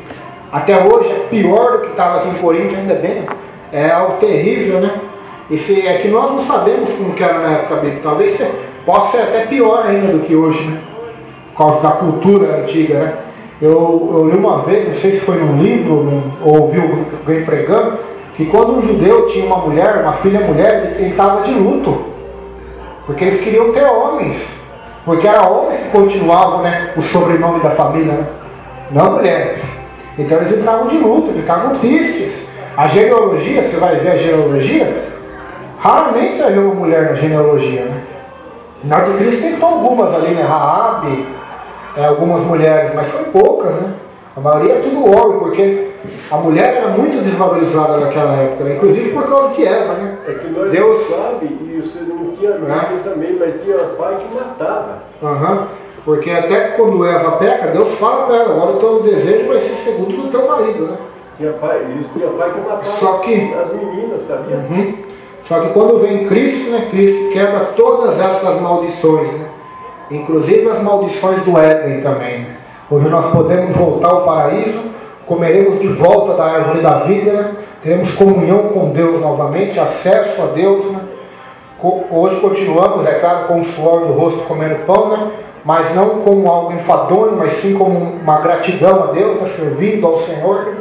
até hoje é pior do que estava aqui em Corinto, ainda bem, é algo terrível, né? É que nós não sabemos como que era na época bíblica, talvez possa ser até pior ainda do que hoje, né? Por causa da cultura antiga, né? Eu li uma vez, não sei se foi num livro, ou ouvi alguém pregando, que quando um judeu tinha uma mulher, uma filha mulher, ele estava de luto, porque eles queriam ter homens, porque eram homens que continuavam, né, o sobrenome da família, né? Não mulheres. Então eles entravam de luto, ficavam tristes. A genealogia, você vai ver a genealogia, raramente você vai ver uma mulher na genealogia, né? Na de Cristo tem algumas ali, né? Raabe, algumas mulheres, mas são poucas, né? A maioria é tudo homem, porque a mulher era muito desvalorizada naquela época, né? Inclusive por causa de Eva, né? É que nós Deus sabe, e você não tinha nada também, mas tinha pai que matava. Porque até quando Eva peca, Deus fala para ela, agora o teu desejo vai ser segundo do teu marido, né? Tinha pai que matava as meninas, sabia? Só que quando vem Cristo, né? Cristo quebra todas essas maldições, né? Inclusive as maldições do Éden também, né? Hoje nós podemos voltar ao paraíso, comeremos de volta da árvore da vida, né? Teremos comunhão com Deus novamente, acesso a Deus, né? Hoje continuamos, é claro, com o suor do rosto comendo pão, né? Mas não como algo enfadonho, mas sim como uma gratidão a Deus, né? Servindo ao Senhor, né?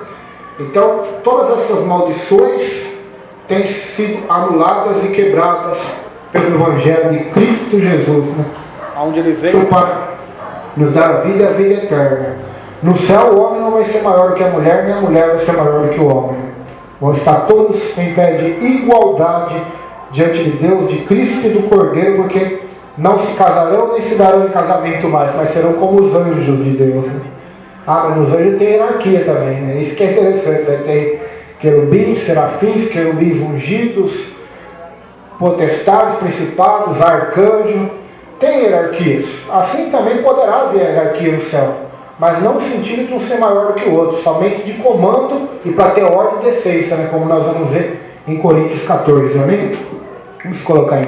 Então, todas essas maldições têm sido anuladas e quebradas pelo Evangelho de Cristo Jesus, né? Onde Ele veio para nos dar a vida e a vida eterna. No céu o homem não vai ser maior do que a mulher, nem a mulher vai ser maior do que o homem. Vão estar todos em pé de igualdade diante de Deus, de Cristo e do Cordeiro, porque não se casarão nem se darão em casamento mais, mas serão como os anjos de Deus, né? Mas nos anjos tem hierarquia também, né? Isso que é interessante, né? Tem querubins, serafins, querubins ungidos, potestades, principados, arcanjo. Tem hierarquias. Assim também poderá haver hierarquia no céu, mas não no sentido de um ser maior do que o outro, somente de comando e para ter ordem e decência, né? Como nós vamos ver em Coríntios 14, amém? Vamos colocar em